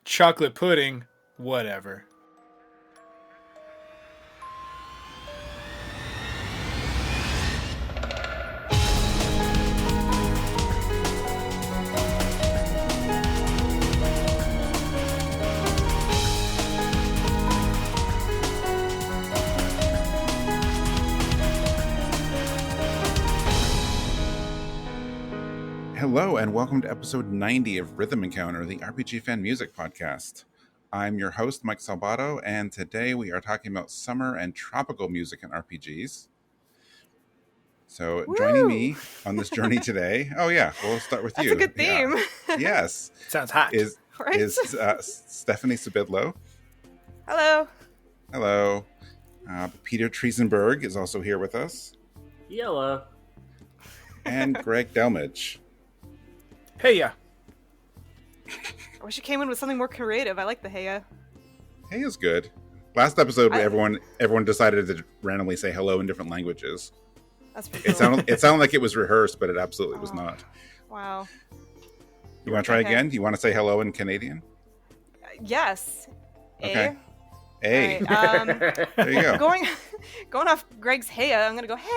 chocolate pudding, whatever. Hello and welcome to episode 90 of Rhythm Encounter, the RPG fan music podcast. I'm your host, Mike Salbato, and today we are talking about summer and tropical music in RPGs. So joining me on this journey today, we'll start with you. That's a good theme. Yes. Sounds hot. Is Stephanie Sybydlo. Hello. Hello. Peter Triezenberg is also here with us. Hello. And Greg Delmage. Hey, yeah. I wish you came in with something more creative. I like the heya. Hey is good. Last episode, everyone decided to randomly say hello in different languages. That's pretty cool. It sounded like it was rehearsed, but it absolutely was not. Wow. You want to try again? Do you want to say hello in Canadian? Yes. Okay. Hey. Right, there you go. Going off Greg's heya, I'm gonna go heya.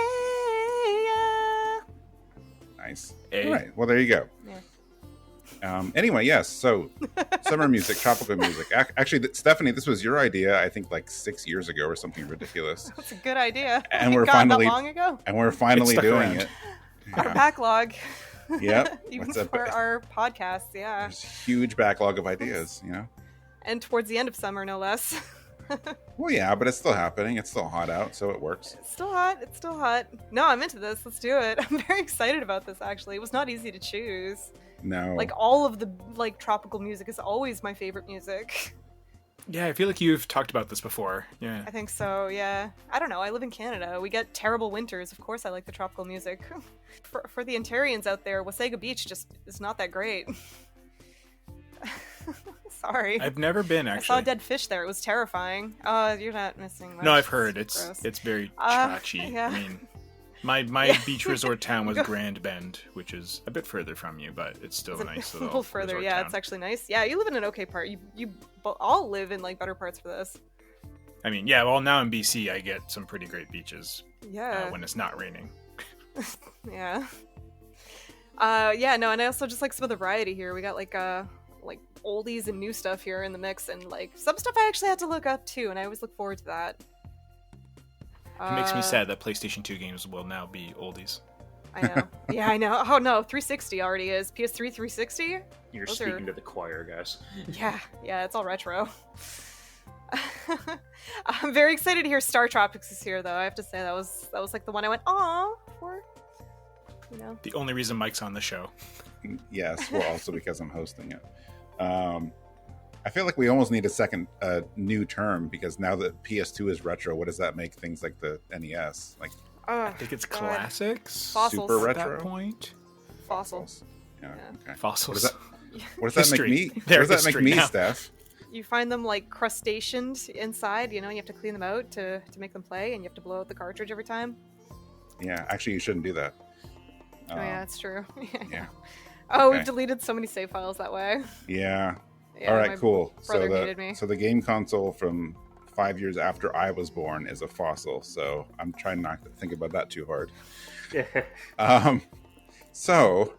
Nice. Hey. All right. Well, there you go. Yeah. Anyway, yes. So, summer music, tropical music. Actually, Stephanie, this was your idea. I think like 6 years ago or something ridiculous. That's a good idea. And we're that finally long ago. And we're finally doing it. Our backlog. Yep. Even for our podcasts, yeah. There's a huge backlog of ideas, you know. And towards the end of summer, no less. Well, yeah, but it's still happening. It's still hot out, so it works. It's still hot. No, I'm into this. Let's do it. I'm very excited about this, actually. It was not easy to choose. No. Like, all of the, tropical music is always my favorite music. Yeah, I feel like you've talked about this before. Yeah. I think so, yeah. I don't know. I live in Canada. We get terrible winters. Of course I like the tropical music. For the Ontarians out there, Wasaga Beach just is not that great. Sorry. I've never been, actually. I saw a dead fish there. It was terrifying. You're not missing much. No, I've heard. Gross. It's very trashy. Yeah. I mean, my beach resort town was Grand Bend, which is a bit further from you, but it's still a nice little further. resort Yeah, town. It's actually nice. Yeah, you live in an okay part. You all live in like better parts for this. I mean, yeah. Well, now in BC, I get some pretty great beaches. Yeah. When it's not raining. Yeah. Yeah. No, and I also just like some of the variety here. We got like oldies and new stuff here in the mix, and like some stuff I actually had to look up too, and I always look forward to that. It makes me sad that PlayStation 2 games will now be oldies. I know. Yeah, I know. Oh no, 360 already is. PS3 360? You're speaking to the choir, guys. Yeah, it's all retro. I'm very excited to hear StarTropics is here, though. I have to say that was like the one I went, aw, for. You know. The only reason Mike's on the show. Yes, well, also because I'm hosting it. I feel like we almost need a second new term, because now that PS2 is retro, what does that make things like the NES? Like, I think it's classics. Fossils. Super At retro. that point. Fossils. Yeah. Okay. Fossils. What does that make me? They're What does that make me, now. Steph? You find them like crustaceans inside, you have to clean them out to make them play, and you have to blow out the cartridge every time. Yeah, actually, you shouldn't do that. Oh yeah, that's true. Yeah. Oh, Okay. we've deleted so many save files that way. Yeah. Yeah, All right, my cool. brother hated me. So the game console from 5 years after I was born is a fossil. So I'm trying not to think about that too hard. So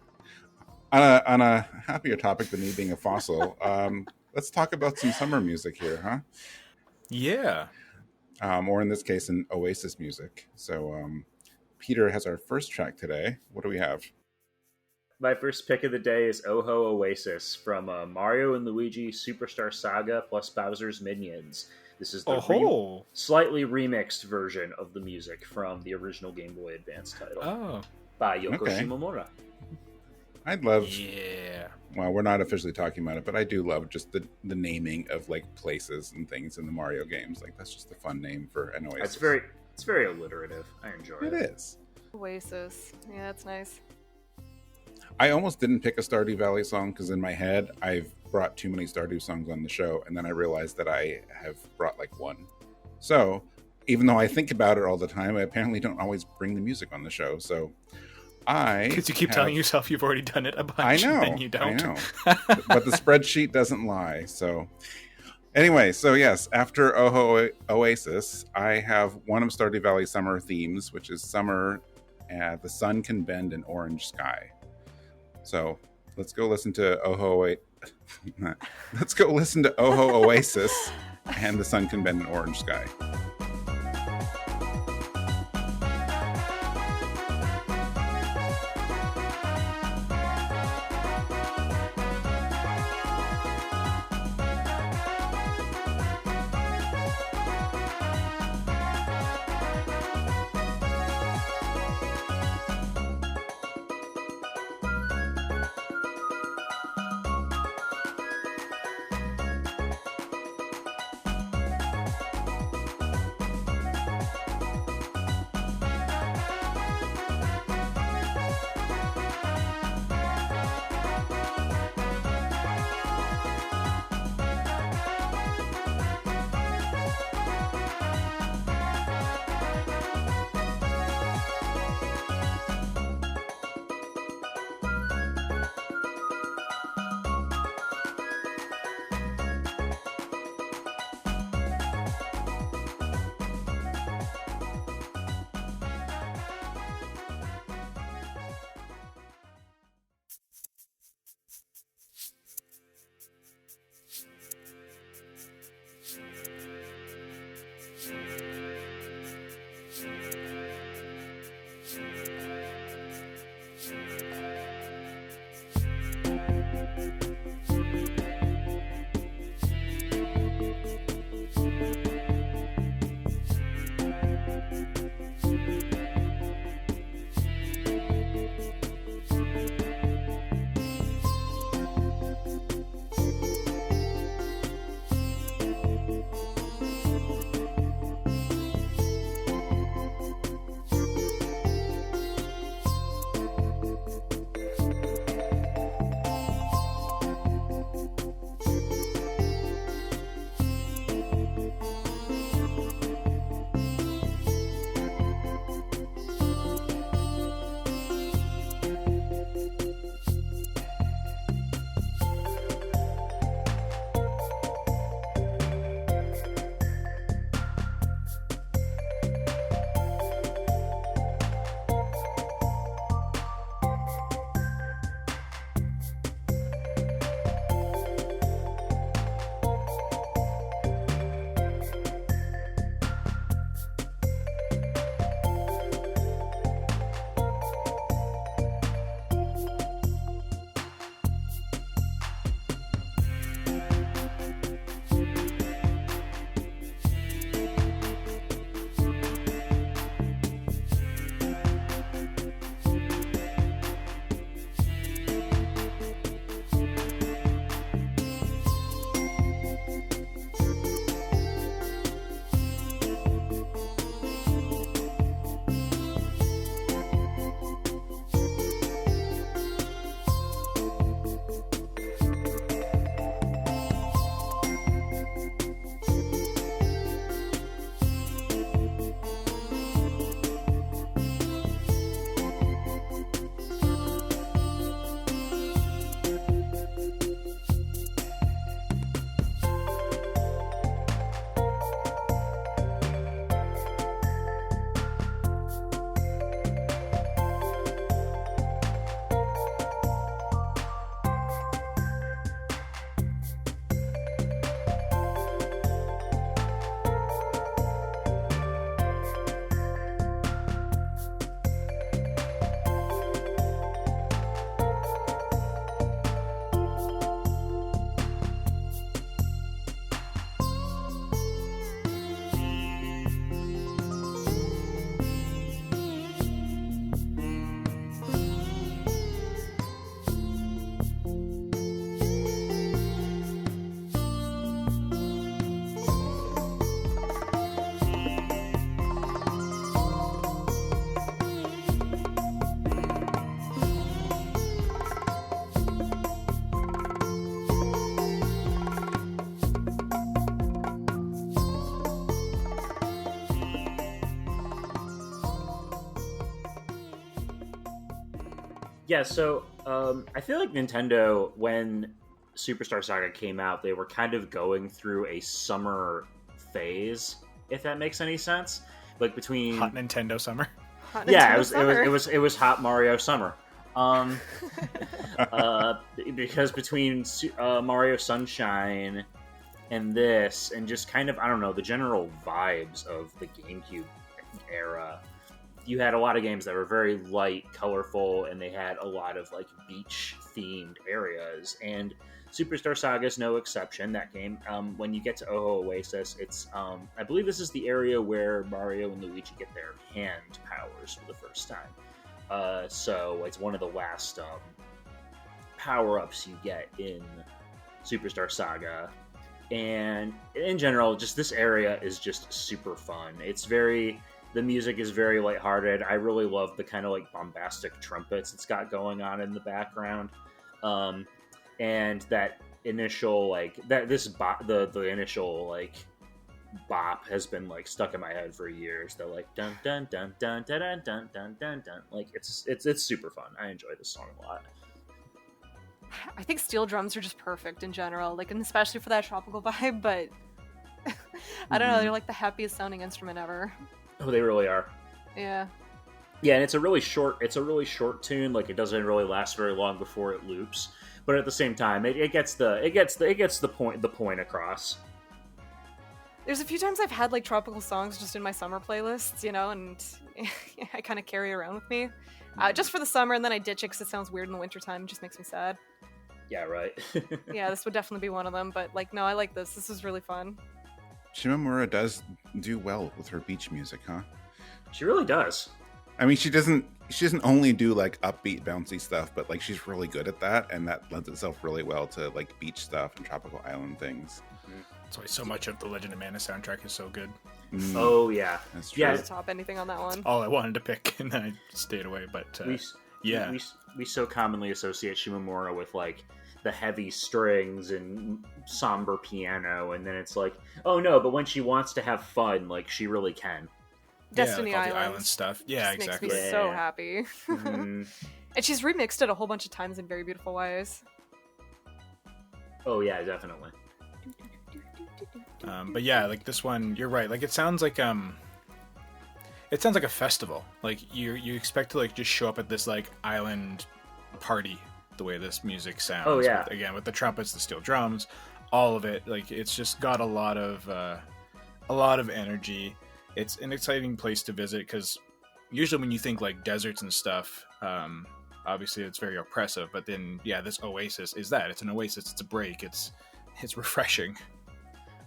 on a happier topic than me being a fossil, let's talk about some summer music here, huh? Yeah. Or in this case, an Oasis music. So Peter has our first track today. What do we have? My first pick of the day is Oho Oasis from Mario and Luigi Superstar Saga plus Bowser's Minions. This is the slightly remixed version of the music from the original Game Boy Advance title by Yoko Shimomura. I'd love... Yeah. Well, we're not officially talking about it, but I do love just the naming of like places and things in the Mario games. Like, that's just a fun name for an Oasis. It's very alliterative. I enjoy it. It is. Oasis. Yeah, that's nice. I almost didn't pick a Stardew Valley song because in my head I've brought too many Stardew songs on the show, and then I realized that I have brought like one. So even though I think about it all the time, I apparently don't always bring the music on the show. So Because you keep telling yourself you've already done it a bunch. I know. And you don't. I know. But the spreadsheet doesn't lie. So anyway, so yes, after Oasis, I have one of Stardew Valley summer themes, which is summer, the sun can bend an orange sky. So let's go listen to Let's go listen to Oasis and the sun can bend an orange sky. Yeah, so I feel like Nintendo, when Superstar Saga came out, they were kind of going through a summer phase, if that makes any sense. Like between Hot Nintendo summer. Hot yeah, Nintendo it was Hot Mario Summer. Because between Mario Sunshine and this, and just kind of, I don't know, the general vibes of the GameCube era, you had a lot of games that were very light, colorful, and they had a lot of like beach-themed areas. And Superstar Saga is no exception. That game, when you get to Oasis, it's I believe this is the area where Mario and Luigi get their hand powers for the first time. So it's one of the last power-ups you get in Superstar Saga. And in general, just this area is just super fun. The music is very lighthearted. I really love the kind of like bombastic trumpets it's got going on in the background. And that initial the initial like bop has been like stuck in my head for years. They're like dun dun dun dun dun dun dun dun dun dun. Like it's super fun. I enjoy this song a lot. I think steel drums are just perfect in general, like, and especially for that tropical vibe. But I don't know, they're like the happiest sounding instrument ever. Oh, they really are. Yeah. Yeah, and it's a really short tune. Like it doesn't really last very long before it loops. But at the same time, it gets the point across. There's a few times I've had like tropical songs just in my summer playlists, you know, and I kind of carry it around with me, just for the summer, and then I ditch it because it sounds weird in the wintertime. It just makes me sad. Yeah, right. Yeah, this would definitely be one of them. But like, no, I like this. This is really fun. Shimomura does do well with her beach music, huh? She really does. I mean, she doesn't only do like upbeat, bouncy stuff, but like she's really good at that, and that lends itself really well to like beach stuff and tropical island things. That's why so much of the Legend of Mana soundtrack is so good. Oh yeah, that's true. Yeah, top anything on that one. All I wanted to pick, and then I stayed away. But we so commonly associate Shimomura with like the heavy strings and somber piano, and then it's like, oh no, but when she wants to have fun, like she really can. Destiny like all Islands. the island stuff. Yeah, just exactly. Makes me so happy. Mm-hmm. And she's remixed it a whole bunch of times in very beautiful ways. Oh yeah, definitely. But yeah, like this one, you're right. Like it sounds like a festival. Like you expect to like just show up at this like island party. The way this music sounds. Oh yeah. With the trumpets, the steel drums, all of it. Like it's just got a lot of energy. It's an exciting place to visit because usually when you think like deserts and stuff, obviously it's very oppressive. But then this oasis is that. It's an oasis. It's a break. It's refreshing.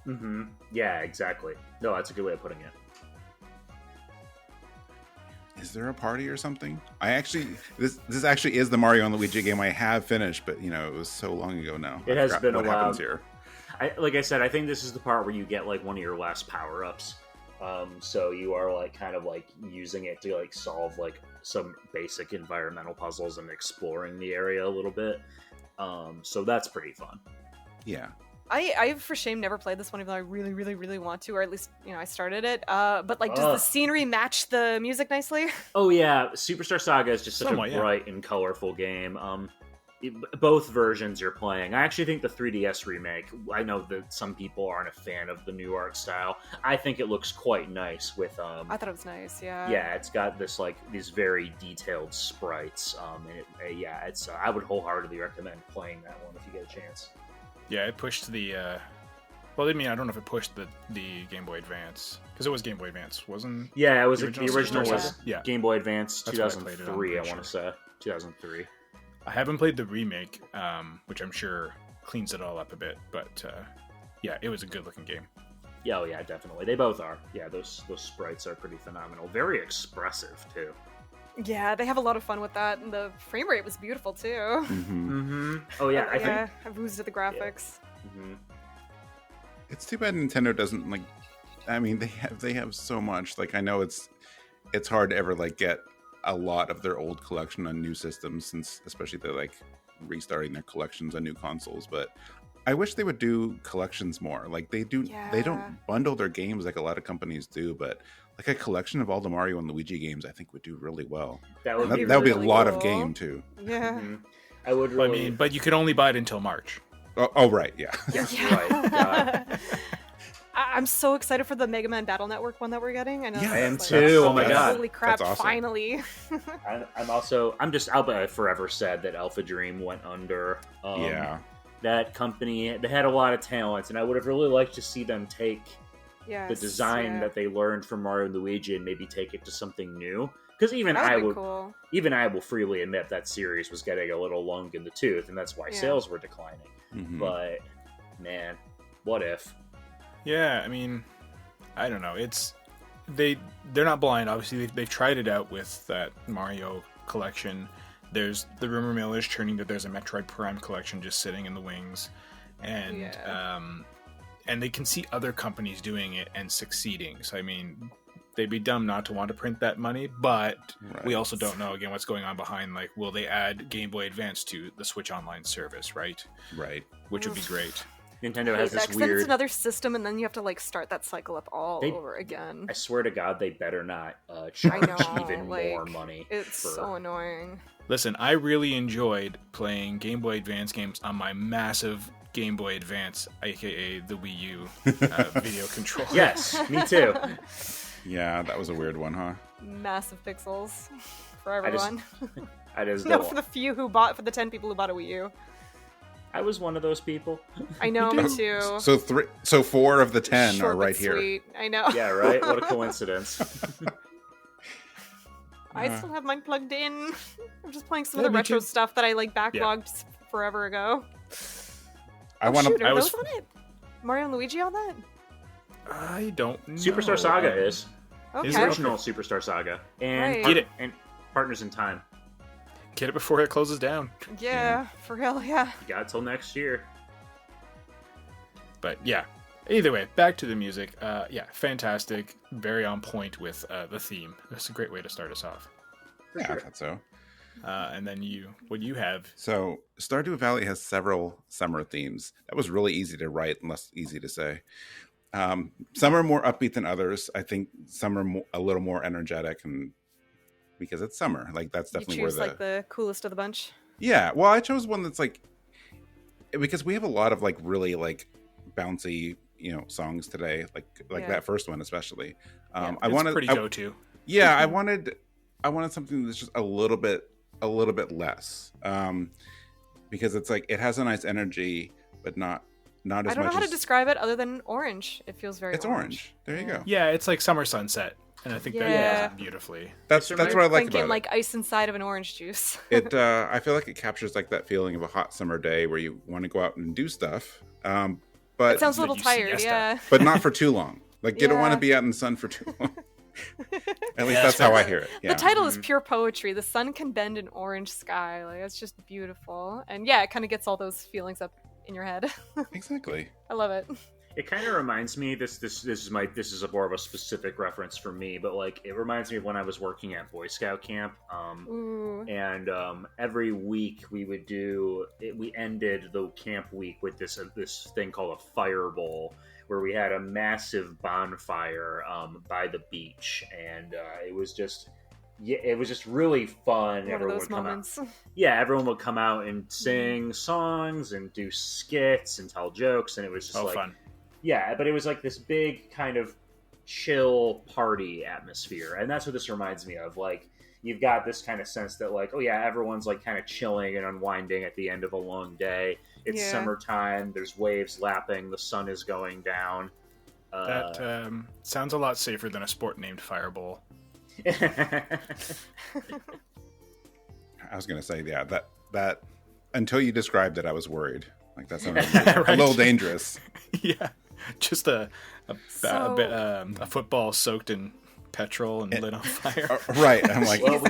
Mm-hmm. Yeah, exactly. No, that's a good way of putting it. Is there a party or something? This actually is the Mario and Luigi game I have finished, but you know it was so long ago now. It has been a while. What happens here? Like I said, I think this is the part where you get like one of your last power ups. So you are like kind of like using it to like solve like some basic environmental puzzles and exploring the area a little bit. So that's pretty fun. Yeah. I for shame never played this one, even though I really, really, really want to, or at least, you know, I started it. But like, does the scenery match the music nicely? Oh yeah, Superstar Saga is just such a bright and colorful game. Both versions you're playing. I actually think the 3DS remake, I know that some people aren't a fan of the new art style. I think it looks quite nice with I thought it was nice, yeah. Yeah, it's got this like these very detailed sprites. And it's I would wholeheartedly recommend playing that one if you get a chance. Yeah, it pushed the well, I mean, I don't know if it pushed the Game Boy Advance, because it was Game Boy Advance, wasn't? Yeah, it was the original was yeah. Game Boy Advance 2003, I on, want to say 2003. I haven't played the remake, which I'm sure cleans it all up a bit, but it was a good looking game. Yeah, oh yeah, definitely. They both are. Yeah, those sprites are pretty phenomenal. Very expressive too. Yeah, they have a lot of fun with that, and the frame rate was beautiful too. Mm-hmm. Mm-hmm. Oh yeah, I think I've oozed at the graphics. Yeah. Mm-hmm. It's too bad Nintendo doesn't like. I mean, they have so much. Like I know it's hard to ever like get a lot of their old collection on new systems, since especially they're like restarting their collections on new consoles. But I wish they would do collections more. Like they do. Yeah. They don't bundle their games like a lot of companies do, but like a collection of all the Mario and Luigi games, I think would do really well. That would be a lot cool. of game too. Yeah. Mm-hmm. I would really... I mean, but you could only buy it until March. Oh right, yeah. Yes, Yeah. right. God. I'm so excited for the Mega Man Battle Network one that we're getting. I know. Yeah, I am that's too. Oh my that's- God. Holy crap! That's awesome. Finally. I'll be forever sad that Alpha Dream went under. Yeah. That company, they had a lot of talent, and I would have really liked to see them take Yes, the design that they learned from Mario and Luigi and maybe take it to something new. Because even That would be cool. I will freely admit that series was getting a little long in the tooth, and that's why Yeah. sales were declining. Mhm. But man, what if? Yeah, I mean, I don't know. They're not blind. Obviously, they've tried it out with that Mario collection. There's the rumor mill is churning that there's a Metroid Prime collection just sitting in the wings, and and they can see other companies doing it and succeeding. So I mean, they'd be dumb not to want to print that money, but we also don't know again what's going on behind. Like, will they add Game Boy Advance to the Switch Online service? Right. Which would be great. Nintendo has this Then it's weird. another system, and then you have to like start that cycle up all They- over again. I swear to God, they better not charge know, even like, more money. It's for... so annoying. Listen, I really enjoyed playing Game Boy Advance games on my massive Game Boy Advance, aka the Wii U video controller. Yes, me too. Yeah, that was a weird one, huh? Massive pixels for I just- everyone. I just No, don't- for the 10 people who bought a Wii U. I was one of those people. I know, me too. So 4 of the 10 Short are but right here. sweet. I know. Yeah, right? What a coincidence. I still have mine plugged in. I'm just playing some Yeah, of the me retro too. stuff that I like backlogged forever ago. I want Shoot, to. are I was- those on it? Mario and Luigi on that? I don't know. Superstar Saga is. Okay. Is The it? original Superstar Saga. And, Right. Get it. and Partners in Time. Get it before it closes down. Yeah, for real, yeah. You got till next year. But yeah, either way, back to the music. Yeah, fantastic. Very on point with the theme. That's a great way to start us off. For Yeah, I sure. thought so. And then what do you have? So Stardew Valley has several summer themes. That was really easy to write and less easy to say. Some are more upbeat than others. I think some are a little more energetic, and because it's summer, like that's You definitely choose where like the coolest of the bunch. Yeah, well, I chose one that's like, because we have a lot of like really like bouncy, songs today, like Yeah. that first one especially. Yeah. I It's wanted, pretty go-to. yeah, I wanted something that's just a little bit less, because it's like it has a nice energy, but not as much. I don't know how as, to describe it other than orange. It feels very It's orange. There you go. Yeah, it's like summer sunset, and I think that Yeah. does it beautifully. That's It's what I like Thinking about like ice inside of an orange juice. it. I feel like it captures like that feeling of a hot summer day where you want to go out and do stuff, but It sounds a little you tired, siesta. yeah. but not for too long. Like you don't want to Yeah. be out in the sun for too long. At least Yeah, that's how I hear it. Yeah. The title is pure poetry. The sun can bend an orange sky. Like it's just beautiful. And yeah, it kind of gets all those feelings up in your head. Exactly. I love it. It kind of reminds me. This is more of a specific reference for me, but like it reminds me of when I was working at Boy Scout camp. Ooh. And every week we would we ended the camp week with this thing called a fire bowl, where we had a massive bonfire by the beach, and it was just really fun. One of Everyone those would come moments. out. Yeah, everyone would come out and sing songs and do skits and tell jokes, and it was just like Fun. yeah, but it was like this big kind of chill party atmosphere, and that's what this reminds me of. Like you've got this kind of sense that like, oh yeah, everyone's like kind of chilling and unwinding at the end of a long day. It's Yeah. summertime. There's waves lapping. The sun is going down. That sounds a lot safer than a sport named Fireball. I was gonna say, yeah, that until you described it, I was worried. Like that sounded Right. a little dangerous. Yeah, just a football soaked in petrol and lit on fire. Right. I'm like, Well,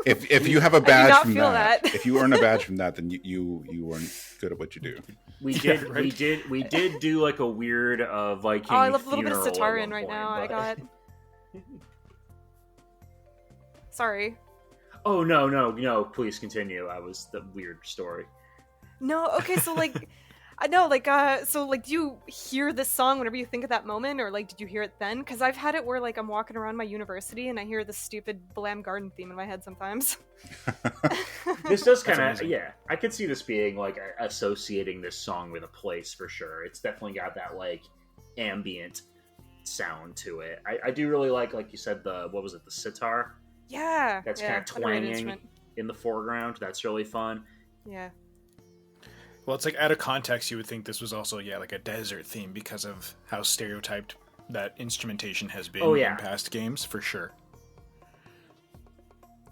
if you have a not badge from feel that, that. if you earn a badge from that, then you weren't good at what you do. we Yeah, did right. we did do like a weird Viking. Oh, I love a little bit of funeral at Satarin one right point, now. I but- got. Sorry. Oh no! Please continue. I was the weird story. No, okay, so like I know, like, so, like, do you hear this song whenever you think of that moment, or, like, did you hear it then? Because I've had it where, like, I'm walking around my university and I hear the stupid Blam Garden theme in my head sometimes. This does kind of, yeah, I could see this being, like, associating this song with a place for sure. It's definitely got that, like, ambient sound to it. I do really like you said, the sitar? Yeah. That's kind of twanging in the foreground. That's really fun. Yeah. Well, it's like out of context, you would think this was also, like a desert theme because of how stereotyped that instrumentation has been in past games, for sure.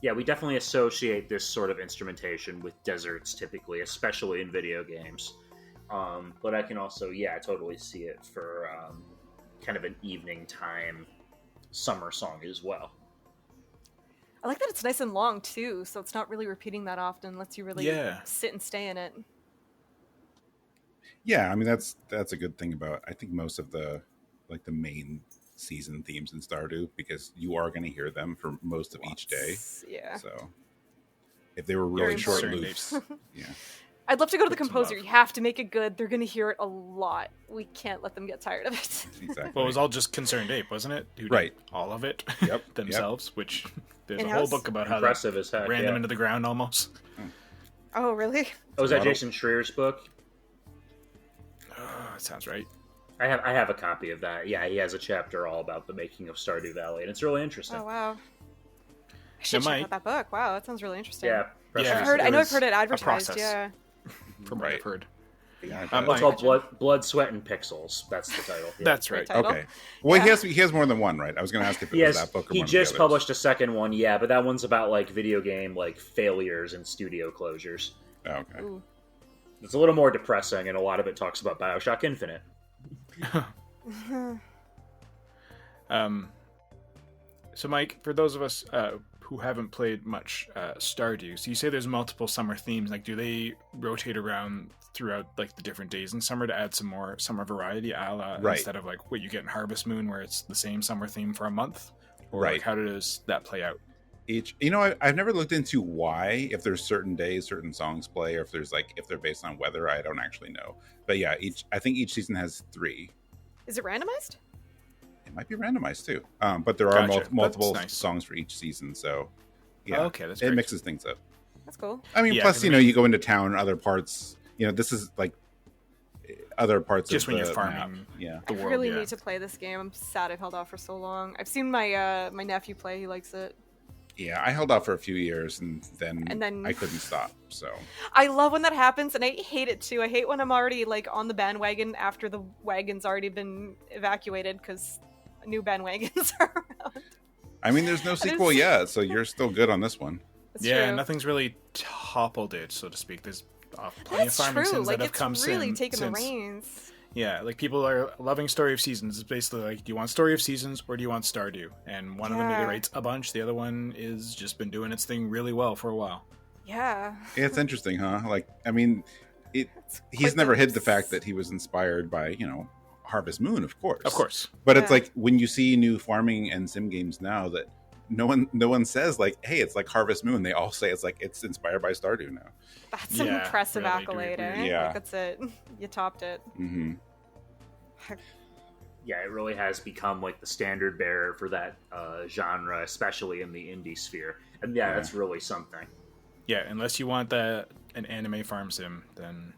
Yeah, we definitely associate this sort of instrumentation with deserts typically, especially in video games. But I can also, totally see it for kind of an evening time summer song as well. I like that it's nice and long, too, so it's not really repeating that often. Lets you really sit and stay in it. Yeah, I mean, that's a good thing about, I think, most of the main season themes in Stardew, because you are going to hear them for most of each day. Yeah. So if they were really short loops, I'd love to go to the composer. You have to make it good. They're going to hear it a lot. We can't let them get tired of it. Exactly. Well, it was all just ConcernedApe, wasn't it? Who did all of it themselves, which there's a whole book about how they ran them into the ground almost. Oh, really? Oh, was that Jason Schreier's book? That sounds right. I have a copy of that. Yeah, he has a chapter all about the making of Stardew Valley, and it's really interesting. Oh, wow. I should check out that book. Wow, that sounds really interesting. Yeah. I know I've heard it advertised, From what I've heard. Yeah, it's called Blood, Sweat, and Pixels. That's the title. Yeah. That's right. Okay. Well, he has more than one, right? I was going to ask if it was that book or he one just of the published a second one, but that one's about, like, video game, like, failures and studio closures. Oh, okay. Ooh. It's a little more depressing, and a lot of it talks about BioShock Infinite. So, Mike, for those of us who haven't played much Stardew, so you say there's multiple summer themes. Like, do they rotate around throughout, like, the different days in summer to add some more summer variety, instead of, like, what you get in Harvest Moon, where it's the same summer theme for a month? Or, like, how does that play out? I've never looked into why, if there's certain days certain songs play, or if they're based on weather. I don't actually know, but I think each season has 3. Is it randomized? It might be randomized too, but there are multiple songs for each season, so okay, that's great. It mixes things up. That's cool. I mean, plus you go into town, other parts, this is like other parts just of when the you're farming map. Yeah, I really need to play this game. I'm sad I've held off for so long. I've seen my my nephew play. He likes it. Yeah, I held off for a few years, and then I couldn't stop. So I love when that happens, and I hate it too. I hate when I'm already, like, on the bandwagon after the wagon's already been evacuated because new bandwagons are around. I mean, there's no sequel yet, so you're still good on this one. That's true. Nothing's really toppled it, so to speak. There's plenty of farming sims that have come since. It's really taken the reins. Yeah, like, people are loving Story of Seasons. It's basically like, do you want Story of Seasons or do you want Stardew? And one of them iterates a bunch. The other one is just been doing its thing really well for a while. Yeah. It's interesting, huh? Like, I mean, he's never hid the fact that he was inspired by, Harvest Moon, of course. Of course. But it's like, when you see new farming and sim games now, that no one says, like, hey, it's like Harvest Moon. They all say it's like, it's inspired by Stardew now. That's an impressive accolade, eh? Yeah. Like, that's it. You topped it. Mm-hmm. Yeah, it really has become, like, the standard bearer for that genre, especially in the indie sphere. And that's really something. Yeah, unless you want an anime farm sim, then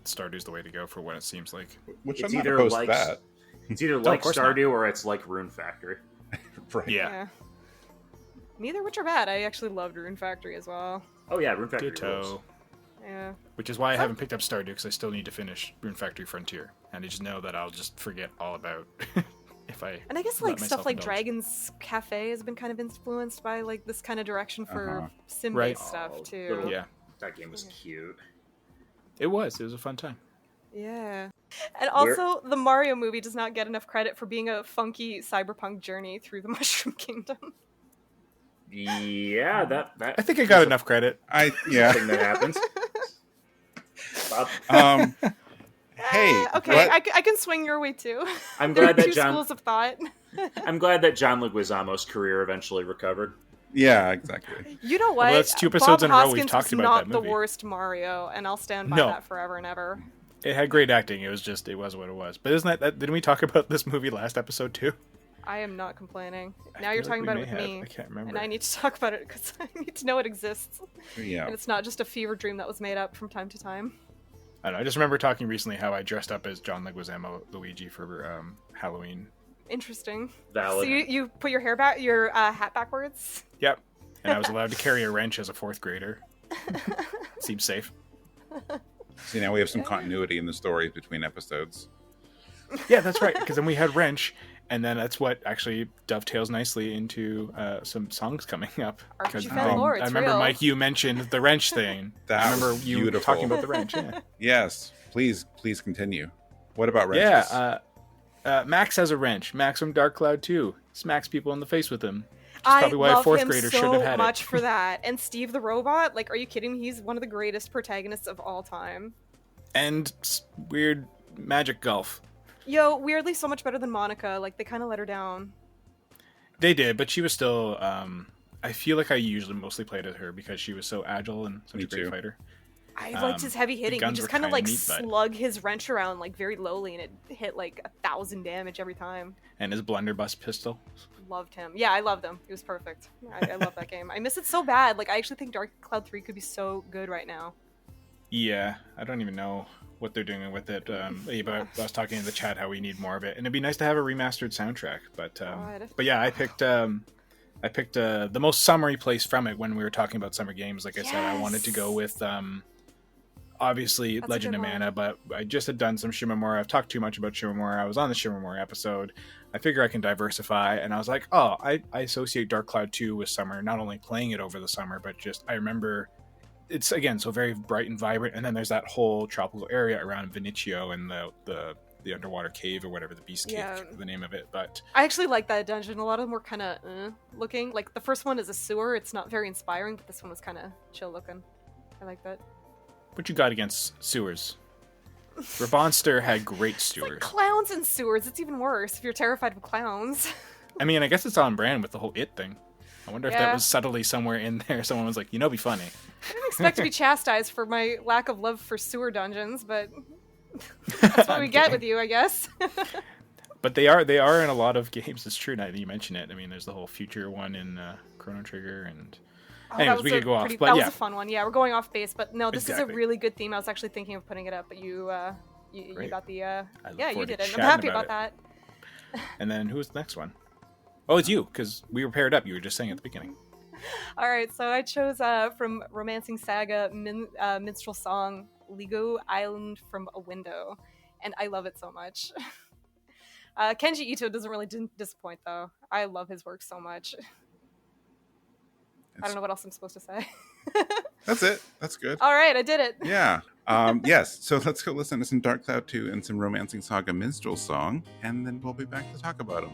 Stardew's the way to go for what it seems like. Which I'm not opposed to that. It's either like Stardew or it's like Rune Factory. Right. Yeah. Neither which are bad. I actually loved Rune Factory as well. Oh yeah, Rune Factory. Ditto. Yeah. Which is why I haven't picked up Stardew, because I still need to finish Rune Factory Frontier, and I just know that I'll just forget all about if I. And I guess, like, stuff like Dragon's Cafe has been kind of influenced by, like, this kind of direction for sim-based stuff too. Yeah, that game was cute. It was a fun time. Yeah. And also, the Mario movie does not get enough credit for being a funky cyberpunk journey through the Mushroom Kingdom. Yeah, that I think it got enough credit. Thing that happens. Hey, okay, I can swing your way too. I'm glad that two schools of thought. I'm glad that John Leguizamo's career eventually recovered. Yeah, exactly. You know what? Well, that's 2 episodes Bob in a row Hoskins we've talked is about not that movie. the worst Mario, and I'll stand by that forever and ever. It had great acting. It was what it was. But isn't that didn't we talk about this movie last episode too? I am not complaining. Now you're talking about it with me. I can't remember. And I need to talk about it because I need to know it exists. Yeah. And it's not just a fever dream that was made up from time to time. I don't know. I just remember talking recently how I dressed up as John Leguizamo Luigi for Halloween. Interesting. Valid. So you put your hat backwards? Yep. And I was allowed to carry a wrench as a 4th grader. Seems safe. See, now we have some continuity in the stories between episodes. Yeah, that's right. Because then we had wrench, and then that's what actually dovetails nicely into some songs coming up. Because I remember, real. Mike, you mentioned the wrench thing. That I remember was you beautiful. talking about the wrench. Yeah. Yes, please continue. What about wrenches? Yeah, Max has a wrench. Max from Dark Cloud 2 smacks people in the face with him. I probably why a love 4th him grader so should have had much it. for that. And Steve the robot, like, are you kidding me? He's one of the greatest protagonists of all time. And weird magic golf. Yo, weirdly so much better than Monica. Like, they kind of let her down. They did, but she was still... I feel like I usually mostly played as her because she was so agile and such a great fighter. I liked his heavy hitting. He just kind of like slug his wrench around like very lowly, and it hit like 1,000 damage every time. And his blunderbuss pistol. Loved him. Yeah, I loved him. He was perfect. I love that game. I miss it so bad. Like, I actually think Dark Cloud 3 could be so good right now. Yeah, I don't even know what they're doing with it. But I was talking in the chat how we need more of it, and it'd be nice to have a remastered soundtrack. But yeah, I picked the most summery place from it when we were talking about summer games. Like I said, I wanted to go with obviously That's Legend of Mana, but I just had done some Shimomura. I've talked too much about Shimomura. I was on the Shimomura episode. I figure I can diversify, and I was like, oh, I associate Dark Cloud 2 with summer, not only playing it over the summer, but just I remember it's, again, so very bright and vibrant, and then there's that whole tropical area around Veniccio and the underwater cave or whatever, the beast cave, the name of it. But I actually like that dungeon. A lot of them were kind of looking. Like, the first one is a sewer. It's not very inspiring, but this one was kind of chill looking. I like that. What you got against sewers? Rabonster had great sewers. Like clowns in sewers. It's even worse if you're terrified of clowns. I mean, I guess it's on brand with the whole It thing. I wonder if that was subtly somewhere in there. Someone was like, be funny. I didn't expect to be chastised for my lack of love for sewer dungeons, but that's what we get with you, I guess. But they are in a lot of games. It's true now that you mention it. I mean, there's the whole future one in Chrono Trigger and... Anyways, we could go off, but that was a fun one. Yeah, we're going off base, but no, this is a really good theme. I was actually thinking of putting it up, but you got the you did it. I'm happy about that. And then who was the next one? Oh, it's you, because we were paired up. You were just saying at the beginning. All right, so I chose from Romancing Saga minstrel song Ligou Island from a Window, and I love it so much. Kenji Ito doesn't really disappoint though. I love his work so much. I don't know what else I'm supposed to say. That's it. That's good. All right, I did it. Yeah. Yes. So let's go listen to some Dark Cloud 2 and some Romancing Saga minstrel song, and then we'll be back to talk about them.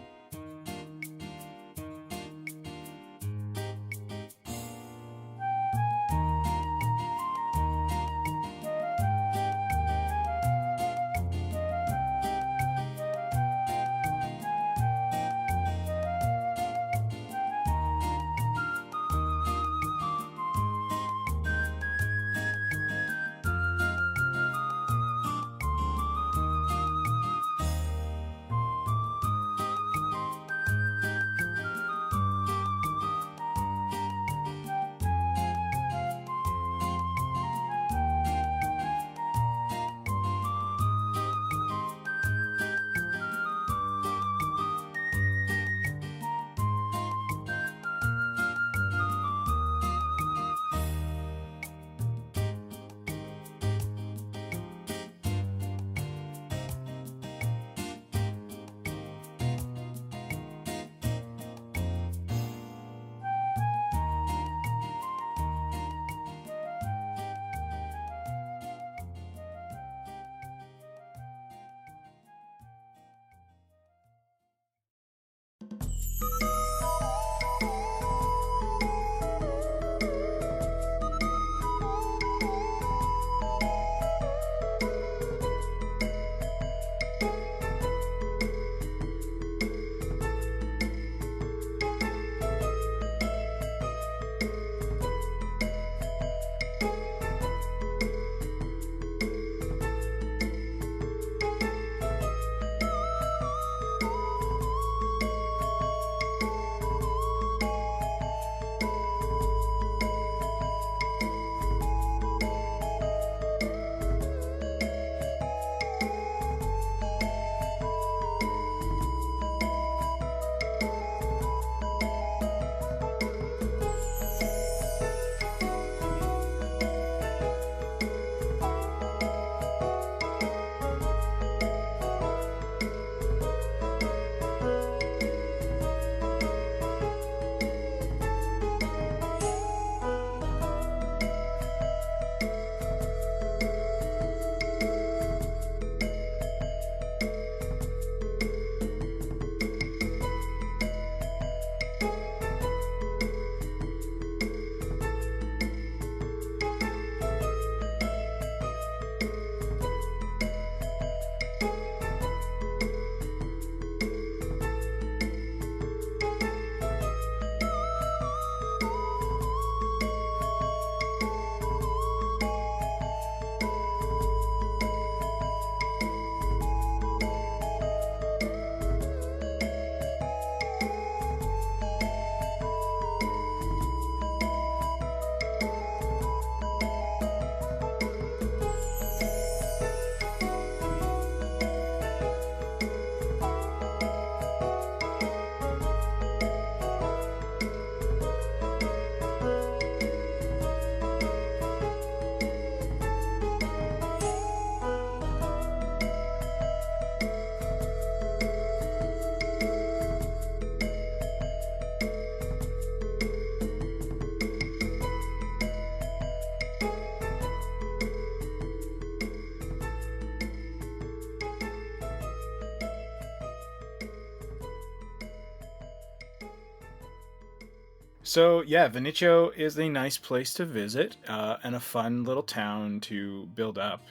So yeah, Veniccio is a nice place to visit and a fun little town to build up,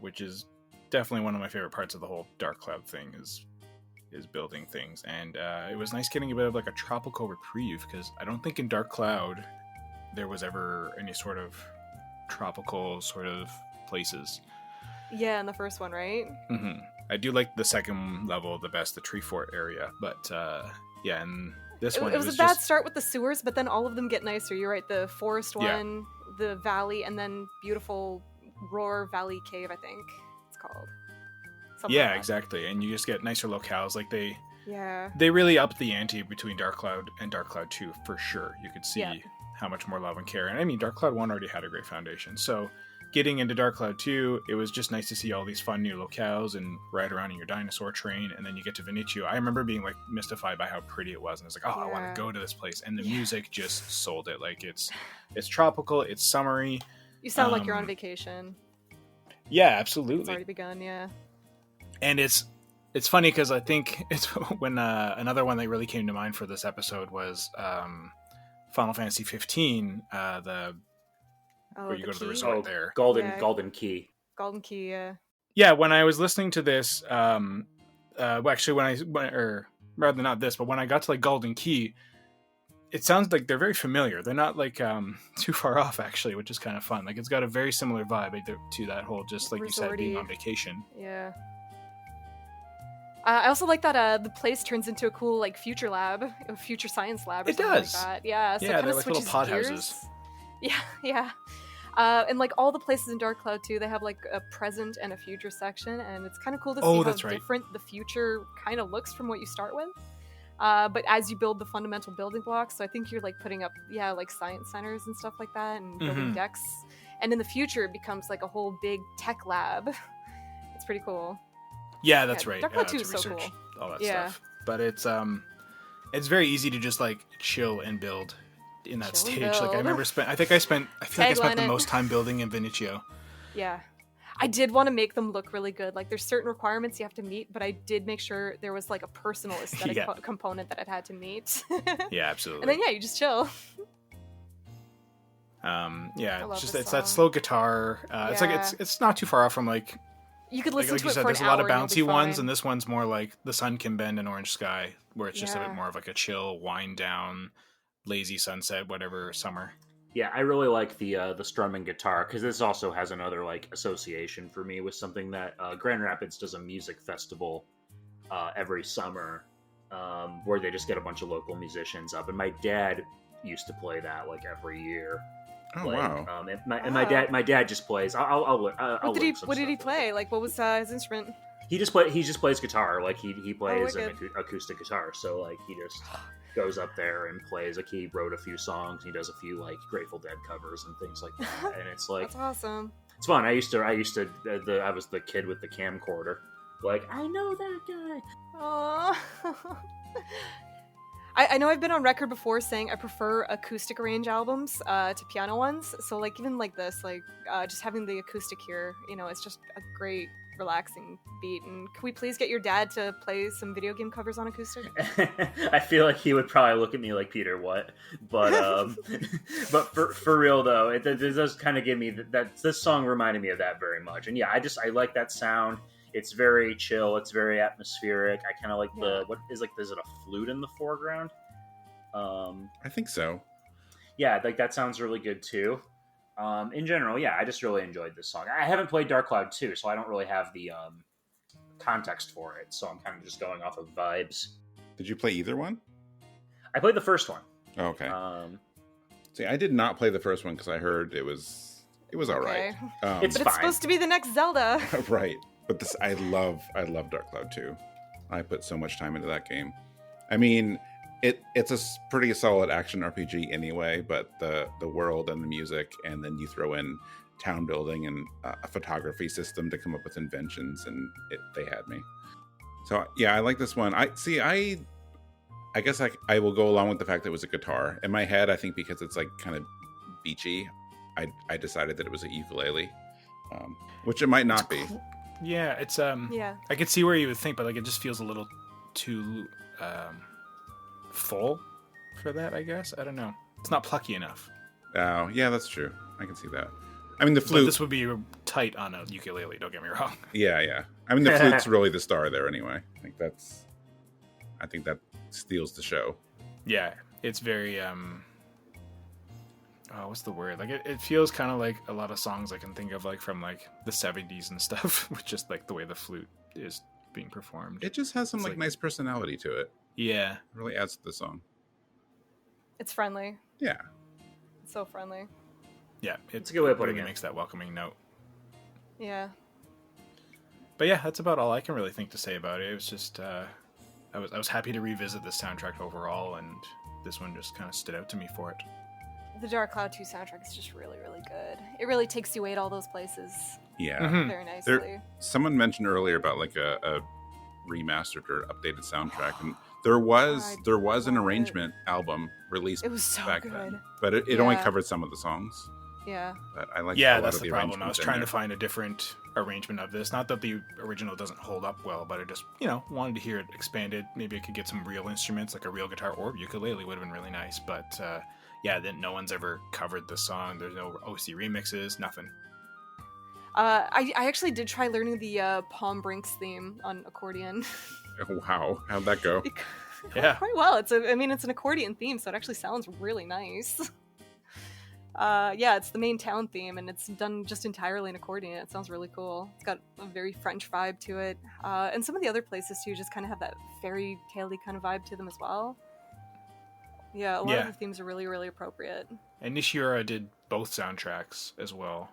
which is definitely one of my favorite parts of the whole Dark Cloud thing is building things. And it was nice getting a bit of like a tropical reprieve, because I don't think in Dark Cloud there was ever any sort of tropical sort of places. Yeah, in the first one, right? Mm-hmm. I do like the second level the best, the Tree Fort area, but yeah, and this one it was a bad start with the sewers, but then all of them get nicer. You're right, the forest one, the valley, and then beautiful Roar Valley Cave, I think it's called. Something like that. Exactly, and you just get nicer locales. Like they Yeah. They really upped the ante between Dark Cloud and Dark Cloud 2, for sure. You could see how much more love and care. And I mean, Dark Cloud 1 already had a great foundation. So getting into Dark Cloud 2, it was just nice to see all these fun new locales and ride around in your dinosaur train. And then you get to Veniccio. I remember being like mystified by how pretty it was. And I was like, I want to go to this place. And the music just sold it. Like it's tropical, it's summery. You sound like you're on vacation. Yeah, absolutely. It's already begun, yeah. And it's funny because I think it's when another one that really came to mind for this episode was Final Fantasy 15, where you go to the resort there. Golden Key. Golden Key, yeah. Yeah, when I was listening to this, actually rather than not this, but when I got to like Golden Key, it sounds like they're very familiar. They're not like too far off actually, which is kind of fun. Like it's got a very similar vibe to that whole, just like Resort-y. you said, being on vacation. Yeah. I also like that the place turns into a cool like future lab, a future science lab or something like that. Yeah, so yeah, it they're like little pod gears. houses. Yeah. And like all the places in Dark Cloud too, they have like a present and a future section, and it's kind of cool to see how different the future kind of looks from what you start with. But as you build the fundamental building blocks, so I think you're like putting up like science centers and stuff like that, and building decks. And in the future, it becomes like a whole big tech lab. It's pretty cool. Yeah, that's right. Dark Cloud 2 is so cool. All that stuff. But it's very easy to just like chill and build in that stage. Like I feel like I spent the most time building in Veniccio. Yeah. I did want to make them look really good. Like there's certain requirements you have to meet, but I did make sure there was like a personal aesthetic component that it had to meet. Yeah, absolutely. And then you just chill. It's that slow guitar. It's like it's not too far off from like you could listen like to you it said, for there's an a lot of hour bouncy ones, and this one's more like The Sun Can Bend an Orange Sky, where it's just a bit more of like a chill, wind down, lazy sunset, whatever summer. Yeah, I really like the strumming guitar, because this also has another like association for me with something that Grand Rapids does a music festival every summer, where they just get a bunch of local musicians up, and my dad used to play that like every year. Oh wow! My dad just plays. What did he play? Like, what was his instrument? He just plays guitar. Like he plays an acoustic guitar. So like he just goes up there and plays. Like he wrote a few songs. He does a few like Grateful Dead covers and things like that. And it's like that's awesome. It's fun. I was the kid with the camcorder. Like I know that guy. Aww. I know I've been on record before saying I prefer acoustic arrange albums to piano ones. So like even like this, like just having the acoustic here, it's just a great relaxing beat. And can we please get your dad to play some video game covers on acoustic? I feel like he would probably look at me like, Peter, what? But but for real though, it does kind of give me that this song reminded me of that very much. And yeah, I like that sound. It's very chill. It's very atmospheric. I kind of like is it a flute in the foreground? I think so. Yeah, like that sounds really good too. In general, yeah, I just really enjoyed this song. I haven't played Dark Cloud 2, so I don't really have the context for it. So I'm kind of just going off of vibes. Did you play either one? I played the first one. Oh, okay. See, I did not play the first one because I heard it was all right. It's supposed to be the next Zelda. Right. But I love Dark Cloud 2. I put so much time into that game. I mean, it's a pretty solid action RPG anyway, but the world and the music, and then you throw in town building and a photography system to come up with inventions, and they had me. So yeah, I like this one. I guess I will go along with the fact that it was a guitar. In my head, I think because it's like kind of beachy, I decided that it was a ukulele, which it might not be. Yeah, it's I could see where you would think, but like it just feels a little too full for that, I guess. I don't know. It's not plucky enough. Oh, yeah, that's true. I can see that. I mean, the flute... But this would be tight on a ukulele, don't get me wrong. Yeah. I mean, the flute's really the star there anyway. I think that steals the show. Yeah, it's very... what's the word? Like, it feels kind of like a lot of songs I can think of, like, from, like, the 70s and stuff, with just, like, the way the flute is being performed. It just has some, like, nice personality to it. Yeah. It really adds to the song. It's friendly. Yeah. It's so friendly. Yeah, it's a good way of putting it. It Makes that welcoming note. Yeah. But yeah, that's about all I can really think to say about it. It was just, I was happy to revisit this soundtrack overall, and this one just kind of stood out to me for it. The Dark Cloud 2 soundtrack is just really, really good. It really takes you away to all those places. Yeah. Very nicely. Someone mentioned earlier about like a remastered or updated soundtrack, and there was an arrangement album released. It was so back good. then, but it only covered some of the songs. Yeah. But I like. Yeah, a lot that's of the problem. I was trying to find a different arrangement of this. Not that the original doesn't hold up well, but I just, wanted to hear it expanded. Maybe I could get some real instruments, like a real guitar or ukulele would have been really nice. But then no one's ever covered the song. There's no OC remixes, nothing. I actually did try learning the Palm Brinks theme on accordion. Wow, how'd that go? Yeah, quite well. It's an accordion theme, so it actually sounds really nice. It's the main town theme, and it's done just entirely in accordion. It sounds really cool. It's got a very French vibe to it, and some of the other places too just kind of have that fairy tale-y kind of vibe to them as well. Yeah, a lot of the themes are really, really appropriate. And Nishiura did both soundtracks as well.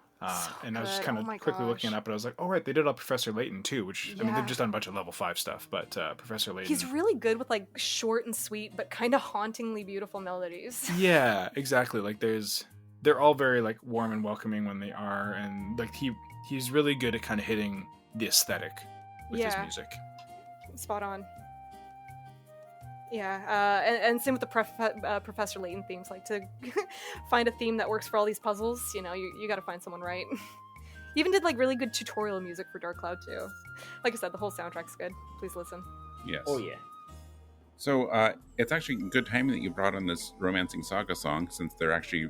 And I was just kind of quickly looking it up, and I was like, oh, right, they did Professor Layton, too, which, I mean, they've just done a bunch of level 5 stuff, but Professor Layton... He's really good with, like, short and sweet, but kind of hauntingly beautiful melodies. Yeah, exactly. Like, they're all very, like, warm and welcoming when they are, and, like, he's really good at kind of hitting the aesthetic with his music. Spot on. Yeah, and same with the Professor Layton themes. Like, to find a theme that works for all these puzzles, you gotta find someone right. He even did, like, really good tutorial music for Dark Cloud, too. Like I said, the whole soundtrack's good. Please listen. Yes. Oh, yeah. So, it's actually good timing that you brought on this Romancing Saga song, since they're actually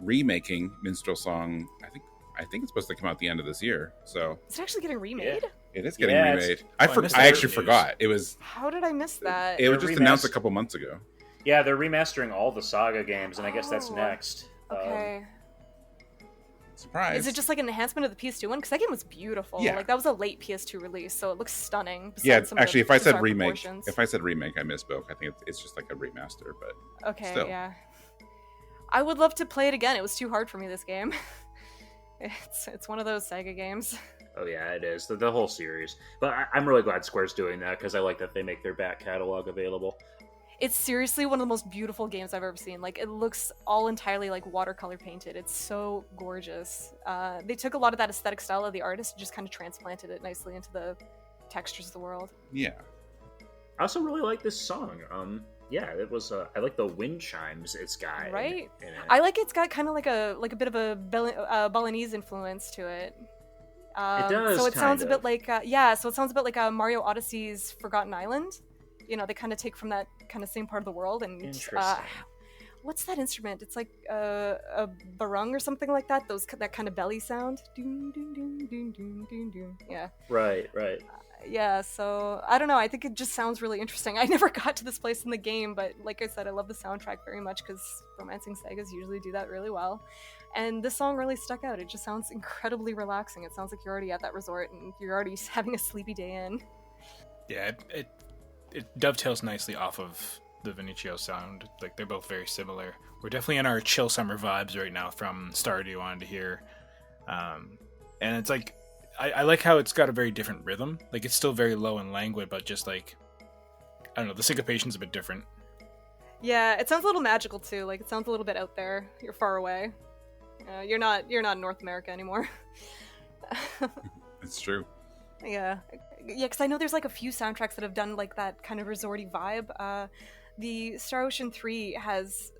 remaking Minstrel Song. I think it's supposed to come out the end of this year, so... Is it actually getting remade? Yeah. It is getting remade. I actually forgot. It was... How did I miss that? It was just announced a couple months ago. Yeah, they're remastering all the Saga games, and I guess that's next. Okay. Surprise. Is it just like an enhancement of the PS2 one? Because that game was beautiful. Yeah. Like, that was a late PS2 release, so it looks stunning. Yeah, actually, if I said remake, I misspoke. I think it's just like a remaster, but okay, still. Yeah. I would love to play it again. It was too hard for me, this game. It's one of those Sega games. Oh yeah, it is. The whole series. But I'm really glad Square's doing that, because I like that they make their back catalog available. It's seriously one of the most beautiful games I've ever seen. Like, it looks all entirely like watercolor painted. It's so gorgeous. They took a lot of that aesthetic style of the artist and just kind of transplanted it nicely into the textures of the world. Yeah. I also really like this song. Yeah, it was. I like the wind chimes it's got. Right. In it. I like it's got kind of like a bit of a Balinese influence to it. It does. So it sounds a bit like So it sounds a bit like Mario Odyssey's Forgotten Island. They kind of take from that kind of same part of the world. And interesting. What's that instrument? It's like a barung or something like that. That kind of belly sound. Doom, doom, doom, doom, doom, doom, doom. Yeah. Right. Yeah, so I don't know. I think it just sounds really interesting. I never got to this place in the game, but like I said, I love the soundtrack very much because Romancing Sagas usually do that really well. And this song really stuck out. It just sounds incredibly relaxing. It sounds like you're already at that resort and you're already having a sleepy day in. Yeah, it dovetails nicely off of the Veniccio sound. Like, they're both very similar. We're definitely in our chill summer vibes right now from Stardew on to here. And it's like, I like how it's got a very different rhythm. Like, it's still very low and languid, but just like, I don't know, the syncopation's a bit different. Yeah, it sounds a little magical too. Like, it sounds a little bit out there. You're far away. You're not in North America anymore. It's true. Yeah, because I know there's like a few soundtracks that have done like that kind of resorty vibe. The Star Ocean 3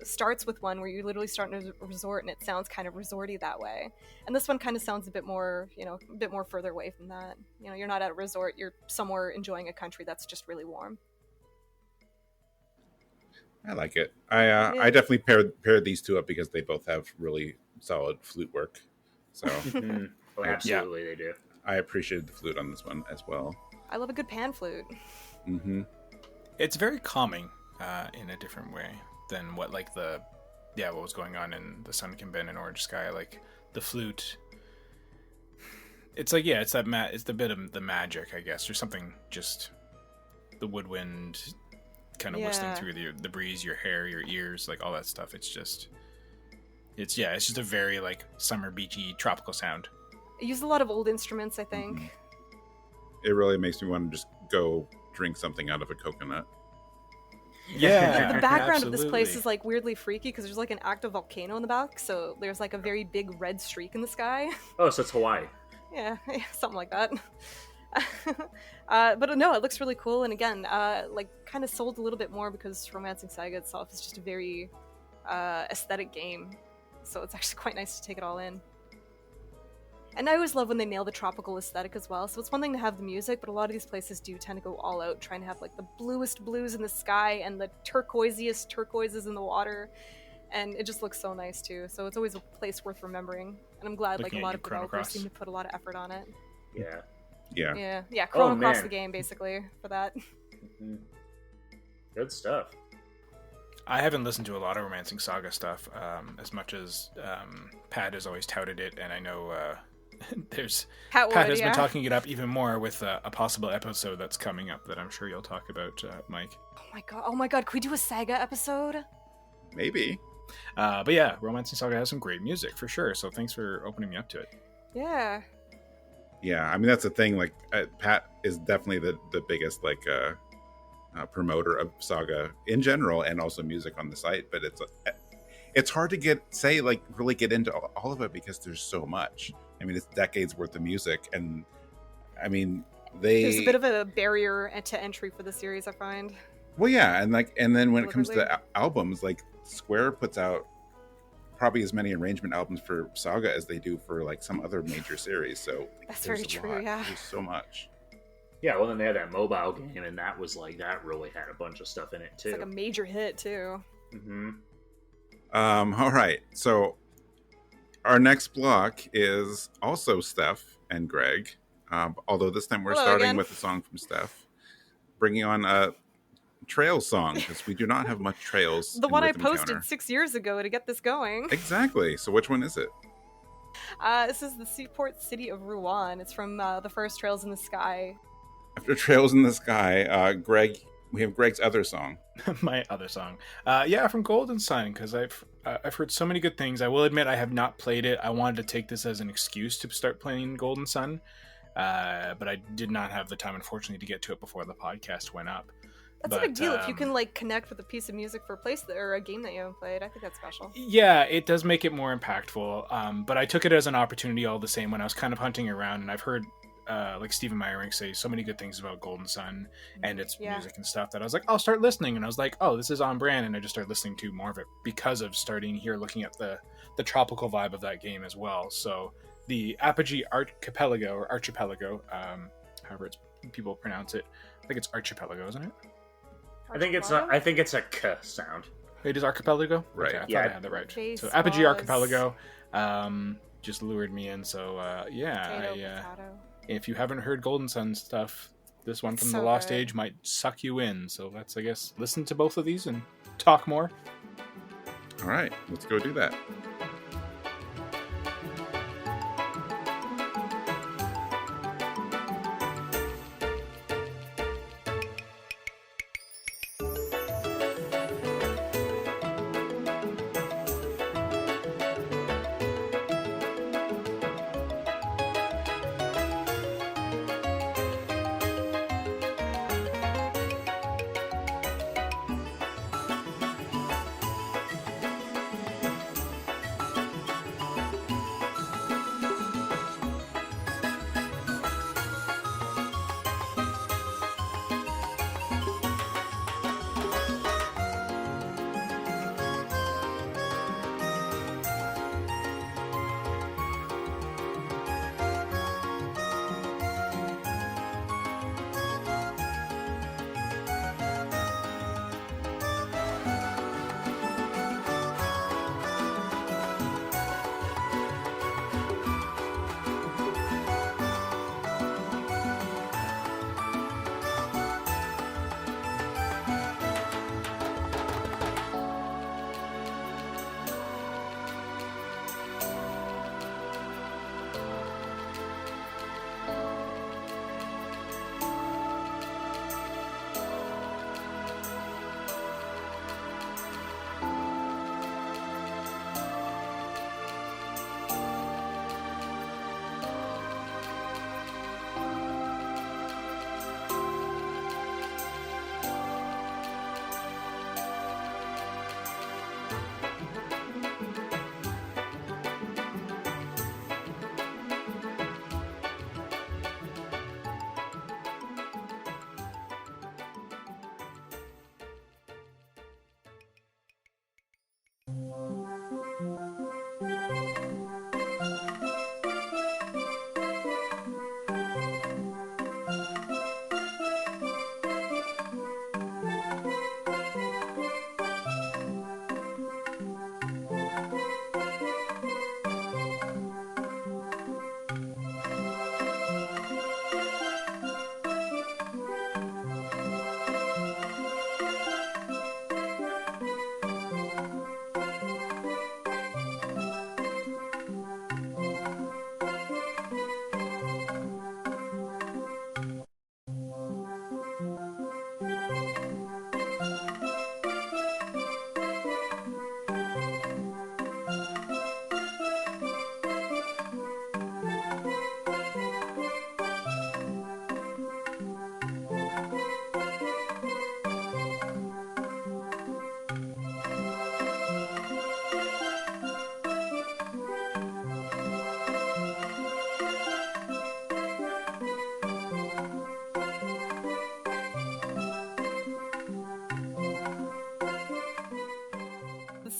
starts with one where you literally start in a resort and it sounds kind of resorty that way. And this one kind of sounds a bit more, a bit more further away from that. You're not at a resort, you're somewhere enjoying a country that's just really warm. I like it. I definitely paired these two up because they both have really solid flute work. So Oh, absolutely, they do. I appreciated the flute on this one as well. I love a good pan flute. Mm-hmm. It's very calming in a different way than what like what was going on in The Sun Can Bend and Orange Sky. Like the flute, it's like it's that it's the bit of the magic, I guess, or something. Just the woodwind kind of whistling through the breeze, your hair, your ears, like all that stuff. It's just a very like summer beachy tropical sound. I use a lot of old instruments, I think. Mm-hmm. It really makes me want to just go drink something out of a coconut. Yeah, the background absolutely. of this place is like weirdly freaky because there's like an active volcano in the back, so there's like a very big red streak in the sky. Oh, so it's Hawaii. Yeah, something like that. But no, it looks really cool, and again, like kind of sold a little bit more because Romancing Saga itself is just a very aesthetic game, so it's actually quite nice to take it all in. And I always love when they nail the tropical aesthetic as well. So it's one thing to have the music, but a lot of these places do tend to go all out, trying to have like the bluest blues in the sky and the turquoisiest turquoises in the water. And it just looks so nice too. So it's always a place worth remembering. And I'm glad like a lot of developers seem to put a lot of effort on it. Yeah. Chrono Cross the game basically for that. Mm-hmm. Good stuff. I haven't listened to a lot of Romancing Saga stuff as much as Pat has always touted it, and I know Pat has been talking it up even more with a possible episode that's coming up that I'm sure you'll talk about, Mike. Oh my god, can we do a Saga episode? Maybe. But yeah, Romancing Saga has some great music for sure, so thanks for opening me up to it. Yeah. Yeah, I mean that's the thing, like Pat is definitely the biggest like promoter of Saga in general and also music on the site, but it's hard to really get into all of it because there's so much. I mean, it's decades worth of music, and I mean, there's a bit of a barrier to entry for the series, I find. Well, yeah, and then when it comes to albums, like Square puts out probably as many arrangement albums for Saga as they do for like some other major series. So that's very true. Yeah, there's so much. Yeah, well, then they had that mobile game, and that was like that really had a bunch of stuff in it too. It's like a major hit too. Mm-hmm. All right, so our next block is also Steph and Greg, although this time we're starting with a song from Steph, bringing on a Trails song, because we do not have much Trails. The one I posted 6 years ago to get this going. Exactly. So which one is it? This is the Seaport City of Ruan. It's from the first Trails in the Sky. After Trails in the Sky, Greg, we have Greg's other song. My other song. From Golden Sun, because I've heard so many good things. I will admit I have not played it. I wanted to take this as an excuse to start playing Golden Sun, but I did not have the time, unfortunately, to get to it before the podcast went up. That's a big deal if you can like connect with a piece of music for a place or a game that you haven't played. I think that's special. Yeah, it does make it more impactful. But I took it as an opportunity all the same when I was kind of hunting around, and I've heard like Stephen Meyerink say so many good things about Golden Sun and its music and stuff that I was like, I'll start listening. And I was like, oh, this is on brand, and I just started listening to more of it because of starting here looking at the tropical vibe of that game as well. So the Apojii Archipelago, however people pronounce it. I think it's Archipelago, isn't it? I think it's a k sound. It is Archipelago? Right. Okay, I thought I had that right. So Apojii Archipelago just lured me in. So if you haven't heard Golden Sun stuff, this one from the Lost Age might suck you in. So let's, I guess, listen to both of these and talk more. All right, let's go do that.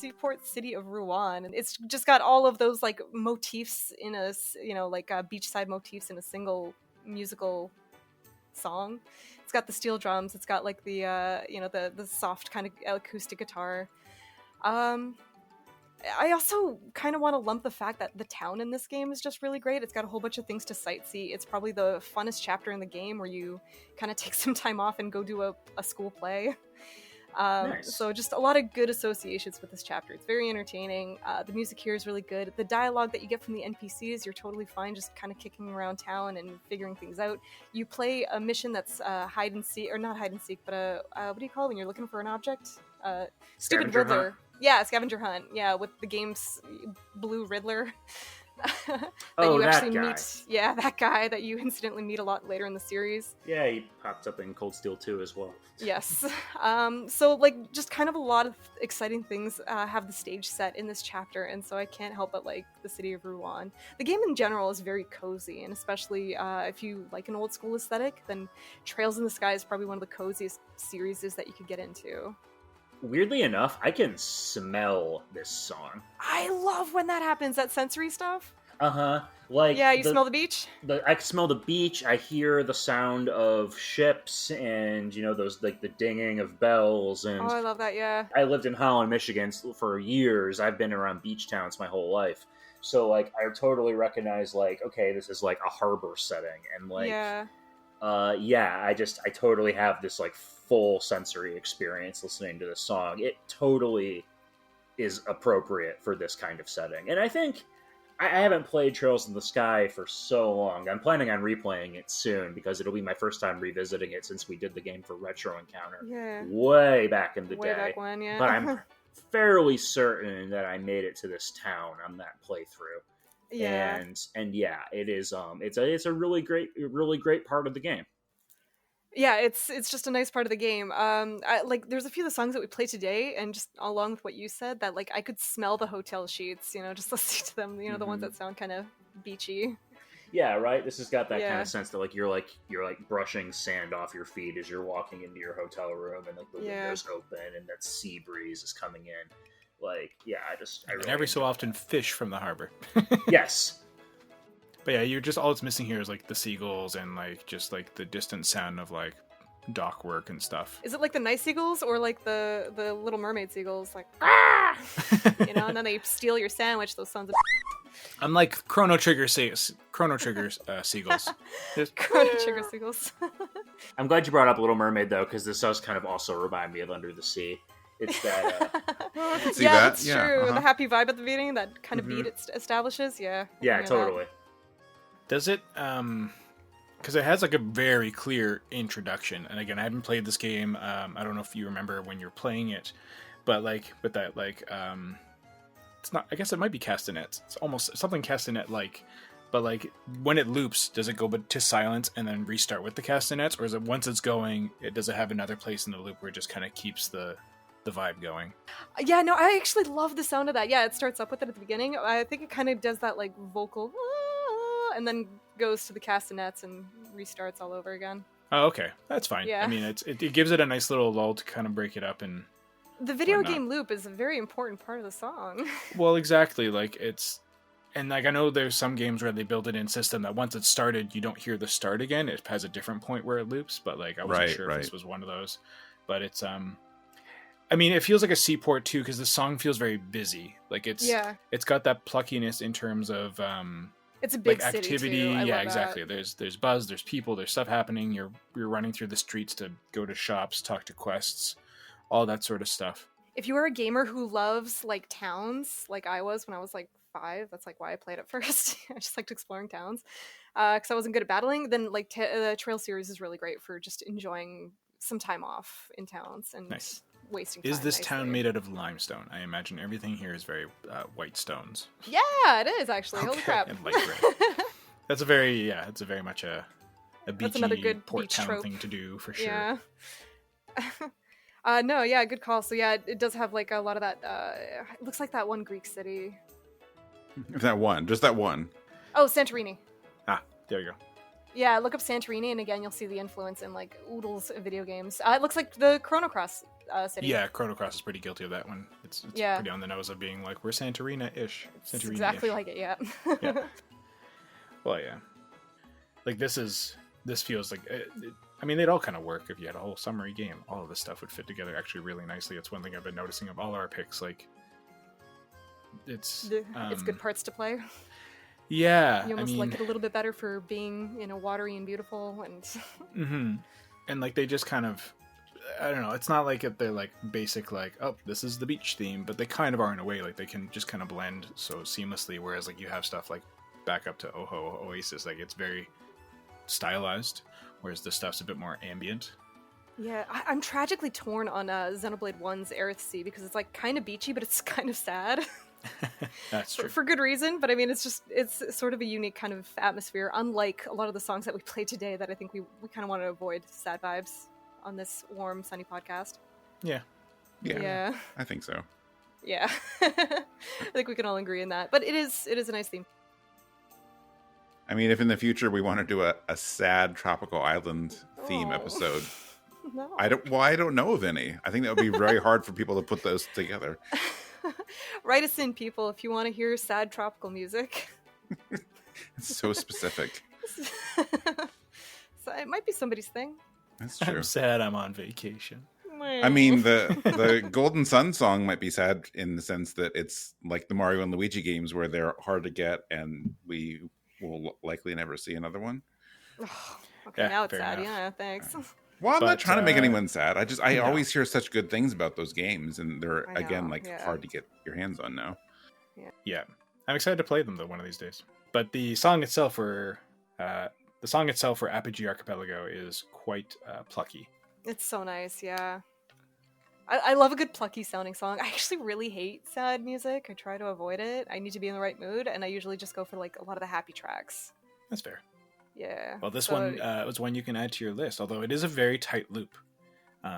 seaport city of Ruan. And it's just got all of those like motifs in a, like beachside motifs in a single musical song. It's got the steel drums. It's got like the the soft kind of acoustic guitar. I also kind of want to lump the fact that the town in this game is just really great. It's got a whole bunch of things to sightsee. It's probably the funnest chapter in the game where you kind of take some time off and go do a school play. Nice. So just a lot of good associations with this chapter. It's very entertaining. The music here is really good. The dialogue that you get from the NPCs, you're totally fine just kind of kicking around town and figuring things out. You play a mission that's hide and seek, or not hide and seek, but what do you call it when you're looking for an object? Stupid Scavenger Riddler. hunt. Yeah, scavenger hunt. Yeah, with the game's blue Riddler. that Oh, you that actually guy. meet. Yeah, that guy that you incidentally meet a lot later in the series. Yeah, he popped up in Cold Steel 2 as well. Yes. So like just kind of a lot of exciting things have the stage set in this chapter, and so I can't help but like the city of Ruan. The game in general is very cozy, and especially if you like an old school aesthetic, then Trails in the Sky is probably one of the coziest series that you could get into. Weirdly enough, I can smell this song. I love when that happens, that sensory stuff. Uh-huh. Like, Yeah, you smell the beach? I can smell the beach. I hear the sound of ships and, those, like, the dinging of bells. And Oh, I love that, yeah. I lived in Holland, Michigan for years. I've been around beach towns my whole life. So, like, I totally recognize, like, okay, this is, like, a harbor setting. And, like, Yeah. I totally have this, like, full sensory experience listening to this song. It totally is appropriate for this kind of setting. And I think I haven't played Trails in the Sky for so long. I'm planning on replaying it soon because it'll be my first time revisiting it since we did the game for Retro Encounter Yeah. way back in the Way day. back when, yeah. But I'm fairly certain that I made it to this town on that playthrough. Yeah. And yeah, it is it's a really great part of the game. Yeah, it's just a nice part of the game. There's a few of the songs that we played today, and just along with what you said, that like I could smell the hotel sheets, just listening to them, the ones that sound kind of beachy. Yeah, right. This has got that kind Yeah. of sense that like you're brushing sand off your feet as you're walking into your hotel room, and like the windows open and that sea breeze is coming in. Like, yeah, I really And every so enjoy often, fish from the harbor. that. Yes. But yeah, you're just all it's missing here is like the seagulls and like just like the distant sound of like dock work and stuff. Is it like the night seagulls or like the Little Mermaid seagulls, like ah, and then they steal your sandwich? Those sons of I'm like Chrono Trigger seagulls. Just- Chrono Trigger seagulls. I'm glad you brought up Little Mermaid though, because this does kind of also remind me of Under the Sea. It's that. I can see yeah, that. that's Yeah, true. uh-huh. The happy vibe at the beginning, that kind of Mhm. beat it establishes. Yeah. Yeah, totally. Does it? Because it has like a very clear introduction, and again, I haven't played this game. I don't know if you remember when you're playing it, but it's not. I guess it might be castanets. It's almost something castanet like, but like when it loops, does it go to silence and then restart with the castanets, or is it once it's going? Does it have another place in the loop where it just kind of keeps the vibe going? Yeah, no, I actually love the sound of that. Yeah, it starts up with it at the beginning. I think it kind of does that like vocal, and then goes to the castanets and restarts all over again. Oh, okay, that's fine. Yeah. I mean, it gives it a nice little lull to kind of break it up and. The video Whatnot. game loop is a very important part of the song. Well, exactly. Like and like I know there's some games where they build it in system that once it's started, you don't hear the start again. It has a different point where it loops, but like I wasn't sure if this was one of those. But it's I mean, it feels like a Seaport too because the song feels very busy. Like it's got that pluckiness in terms of it's a big like city activity. too. I Yeah, love exactly. that. There's buzz, there's people, there's stuff happening. You're running through the streets to go to shops, talk to quests, all that sort of stuff. If you are a gamer who loves like towns, like I was when I was like 5, that's like why I played it first. I just liked exploring towns because I wasn't good at battling. Then like the Trail series is really great for just enjoying some time off in towns and Nice. wasting time. Is this nicely. town made out of limestone? I imagine everything here is very white stones. Yeah, it is actually. Holy crap! And light gray. It's very much a beachy That's another good port beach town trope. thing to do for sure. Yeah. No, yeah, good call. So yeah, it does have like a lot of that. It looks like that one Greek city. Just that one. Oh, Santorini. Ah, there you go. Yeah, look up Santorini, and again, you'll see the influence in like Oodles video games. It looks like the Chrono Cross city. Yeah, Chrono Cross is pretty guilty of that one. It's pretty on the nose of being like, we're Santorina-ish. It's exactly like it, yeah. Yeah. Well, yeah. Like, this feels like... I mean, they'd all kind of work if you had a whole summary game. All of this stuff would fit together actually really nicely. It's one thing I've been noticing of all our picks. Like, it's good parts to play. Yeah, you almost like it a little bit better for being, watery and beautiful, and mm-hmm. And like they just kind of, I don't know. It's not like they're like basic, like, oh, this is the beach theme, but they kind of are in a way. Like they can just kind of blend so seamlessly. Whereas like you have stuff like back up to Oasis, like it's very stylized, whereas this stuff's a bit more ambient. Yeah, I'm tragically torn on Xenoblade 1's Aerith Sea because it's like kind of beachy, but it's kind of sad. That's true. For good reason, but I mean, it's sort of a unique kind of atmosphere, unlike a lot of the songs that we played today that I think we kind of want to avoid sad vibes on this warm, sunny podcast. Yeah. I think so. Yeah. I think we can all agree in that. But it is a nice theme. I mean, if in the future we want to do a sad tropical island theme episode, no. I don't know of any. I think that would be very hard for people to put those together. Write us in, people, if you want to hear sad tropical music. It's so specific. So it might be somebody's thing. That's true. I'm sad I'm on vacation. I mean, the Golden Sun song might be sad in the sense that it's like the Mario and Luigi games where they're hard to get and we will likely never see another one. Okay, now it's sad. Enough. Yeah, thanks. Well, I'm not trying to make anyone sad. I always hear such good things about those games, and they're hard to get your hands on now. Yeah, I'm excited to play them though one of these days. But the song itself for Apogee Archipelago is quite plucky. It's so nice, yeah. I love a good plucky sounding song. I actually really hate sad music. I try to avoid it. I need to be in the right mood, and I usually just go for like a lot of the happy tracks. That's fair. Yeah. Well, this one was one you can add to your list, although it is a very tight loop.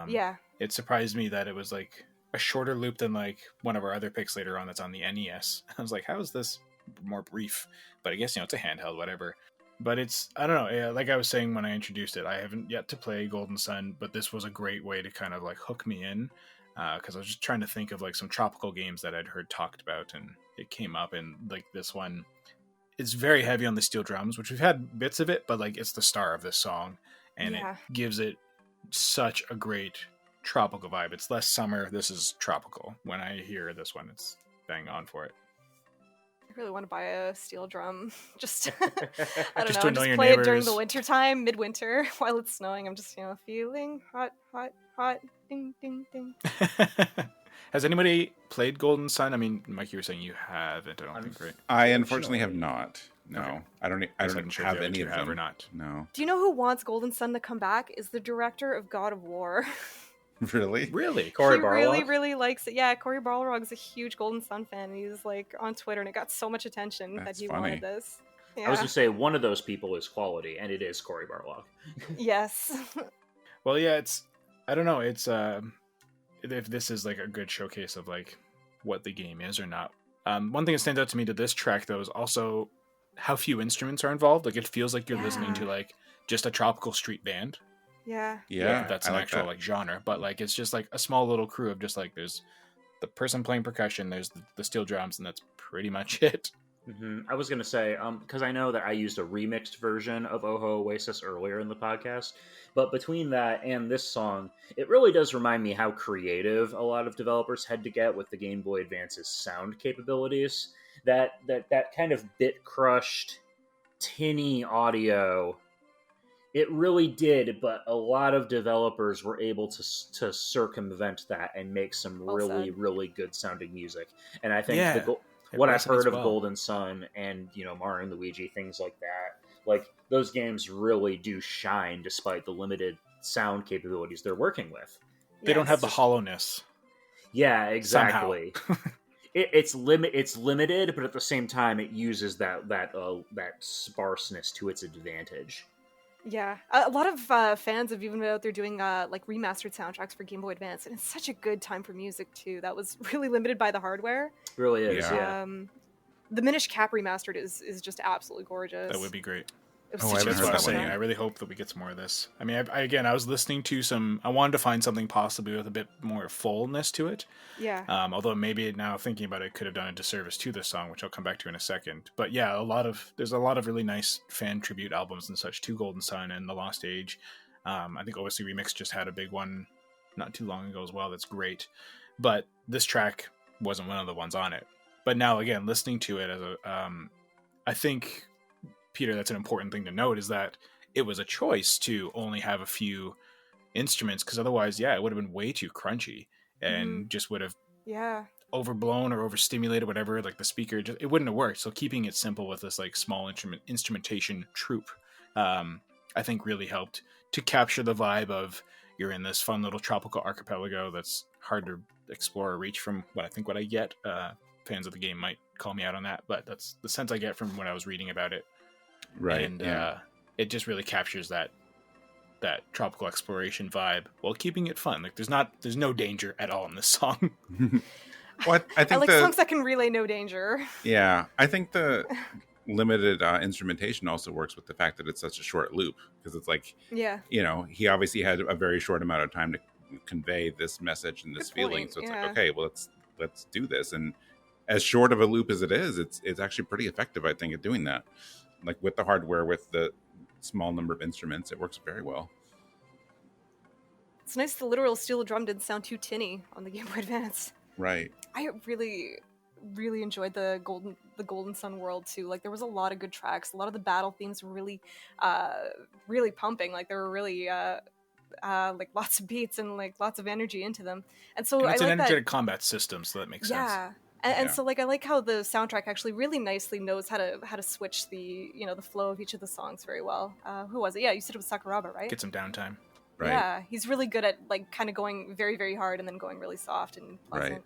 Yeah. It surprised me that it was like a shorter loop than like one of our other picks later on that's on the NES. I was like, how is this more brief? But I guess, it's a handheld, whatever. But it's, I don't know, like I was saying when I introduced it, I haven't yet to play Golden Sun, but this was a great way to kind of like hook me in, because I was just trying to think of like some tropical games that I'd heard talked about, and it came up, and like this one, it's very heavy on the steel drums, which we've had bits of it, but like it's the star of this song, and it gives it such a great tropical vibe. It's less summer, this is tropical. When I hear this one, it's bang on for it. I really want to buy a steel drum. Just, I don't Just know, to just your play neighbors. it during the winter time, midwinter, while it's snowing. I'm just, feeling hot, hot, hot, ding, ding, ding. Has anybody played Golden Sun? I mean, Mike, you were saying you haven't, I don't think, right? I unfortunately have not. No, Okay. I don't have any of them. Or not. No. Do you know who wants Golden Sun to come back? Is the director of God of War. Really? Really? Cory He Barlog? really, really likes it. Yeah, Cory Barlog's a huge Golden Sun fan. And he's like on Twitter, and it got so much attention That's that he funny. wanted this. Yeah. I was going to say, one of those people is quality, and it is Cory Barlog. Yes. Well, yeah, I don't know, it's, if this is like a good showcase of like what the game is or not. One thing that stands out to me to this track, though, is also how few instruments are involved. Like, it feels like you're listening to like just a tropical street band. Yeah. Yeah, That's I an like actual that. like genre, but like it's just like a small little crew of just like there's the person playing percussion, there's the steel drums, and that's pretty much it. I was going to say, because I know that I used a remixed version of Oho Oasis earlier in the podcast, but between that and this song, it really does remind me how creative a lot of developers had to get with the Game Boy Advance's sound capabilities. That kind of bit-crushed, tinny audio, it really did, but a lot of developers were able to circumvent that and make some really good sounding music. And I think what I've heard of Golden Sun and Mario and Luigi, things like that, like those games really do shine despite the limited sound capabilities they're working with. They don't have the hollowness. Yeah, exactly. It's limited, but at the same time, it uses that sparseness to its advantage. Yeah, a lot of fans have even been out there doing like remastered soundtracks for Game Boy Advance, and it's such a good time for music too. That was really limited by the hardware. It really is. Yeah. Yeah. The Minish Cap remastered is just absolutely gorgeous. That would be great. It was Oh, I such a haven't That's heard what I that was one saying. yet. I really hope that we get some more of this. I mean, I was listening to some. I wanted to find something possibly with a bit more fullness to it. Yeah. Although maybe now thinking about it, could have done a disservice to this song, which I'll come back to in a second. But yeah, there's a lot of really nice fan tribute albums and such to Golden Sun and The Lost Age. I think OSC Remix just had a big one not too long ago as well. That's great. But this track wasn't one of the ones on it. But now again, listening to it as I think, Peter, that's an important thing to note, is that it was a choice to only have a few instruments, because otherwise, it would have been way too crunchy and just would have overblown or overstimulated, whatever, like the speaker, it wouldn't have worked. So keeping it simple with this like small instrumentation troupe, I think really helped to capture the vibe of you're in this fun little tropical archipelago that's hard to explore or reach from what I get. Fans of the game might call me out on that, but that's the sense I get from when I was reading about it. Right. And it just really captures that tropical exploration vibe while keeping it fun. Like there's no danger at all in this song. What I think I like songs that can relay no danger. Yeah, I think the limited instrumentation also works with the fact that it's such a short loop, because it's like, he obviously had a very short amount of time to convey this message and this feeling. So it's like, okay, well let's do this. And as short of a loop as it is, it's actually pretty effective, I think, at doing that. Like with the hardware, with the small number of instruments, it works very well. It's nice the literal steel drum didn't sound too tinny on the Game Boy Advance. Right. I really, really enjoyed the Golden Sun world too. Like there was a lot of good tracks. A lot of the battle themes were really, really pumping. Like there were really, like lots of beats and like lots of energy into them. And so it's I an like energetic combat system, so that makes sense. And so like I like how the soundtrack actually really nicely knows how to switch the the flow of each of the songs very well. Who was it? Yeah, you said it was Sakuraba, right? Get some downtime. Right. Yeah, he's really good at like kind of going very, very hard and then going really soft and pleasant.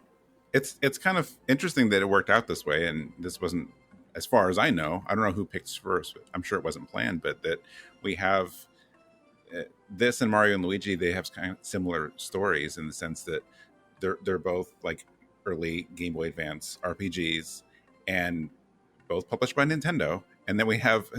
Right. It's kind of interesting that it worked out this way, and this wasn't, as far as I know, I don't know who picked first. I'm sure it wasn't planned, but that we have this and Mario and Luigi. They have kind of similar stories in the sense that they're both like early Game Boy Advance RPGs, and both published by Nintendo. And then we have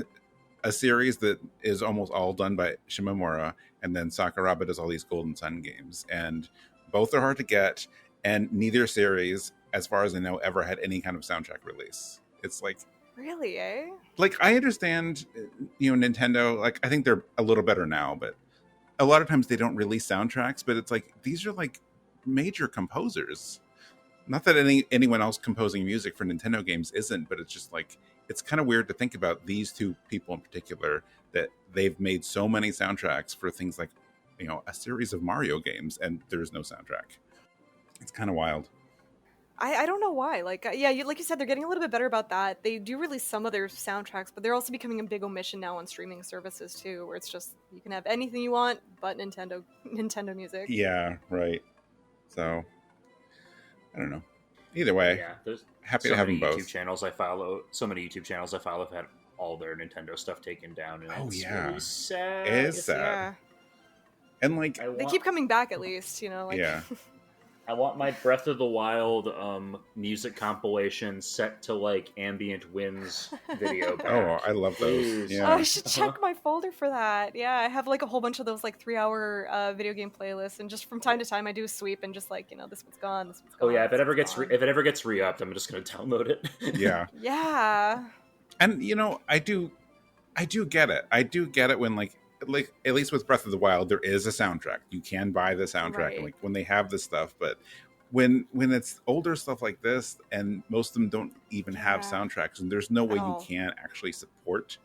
a series that is almost all done by Shimomura, and then Sakuraba does all these Golden Sun games, and both are hard to get, and neither series, as far as I know, ever had any kind of soundtrack release. It's like, really, eh? Like, I understand, Nintendo, like, I think they're a little better now, but a lot of times they don't release soundtracks, but it's like, these are like major composers. Not that anyone else composing music for Nintendo games isn't, but it's just like, it's kind of weird to think about these two people in particular, that they've made so many soundtracks for things like, a series of Mario games, and there's no soundtrack. It's kind of wild. I don't know why. Like, like you said, they're getting a little bit better about that. They do release some of their soundtracks, but they're also becoming a big omission now on streaming services too, where it's just, you can have anything you want but Nintendo music. Yeah, right. So, I don't know. Either way, there's happy to have them both. So many YouTube channels I follow have had all their Nintendo stuff taken down, and it's really sad. It is sad. Yeah. And like, they keep coming back at least, like. Yeah. I want my Breath of the Wild music compilation set to like ambient winds video back. Oh, I love those. Yeah. Oh, I should check my folder for that. Yeah, I have like a whole bunch of those like 3-hour video game playlists, and just from time to time I do a sweep and just like, this one's gone, this one's gone. Oh yeah, if it ever gets re-upped, I'm just gonna download it. Yeah. Yeah. And I do get it. I do get it when like at least with Breath of the Wild, there is a soundtrack. You can buy the soundtrack, right. Like when they have this stuff. But when it's older stuff like this, and most of them don't even have soundtracks, and there's no way you can actually support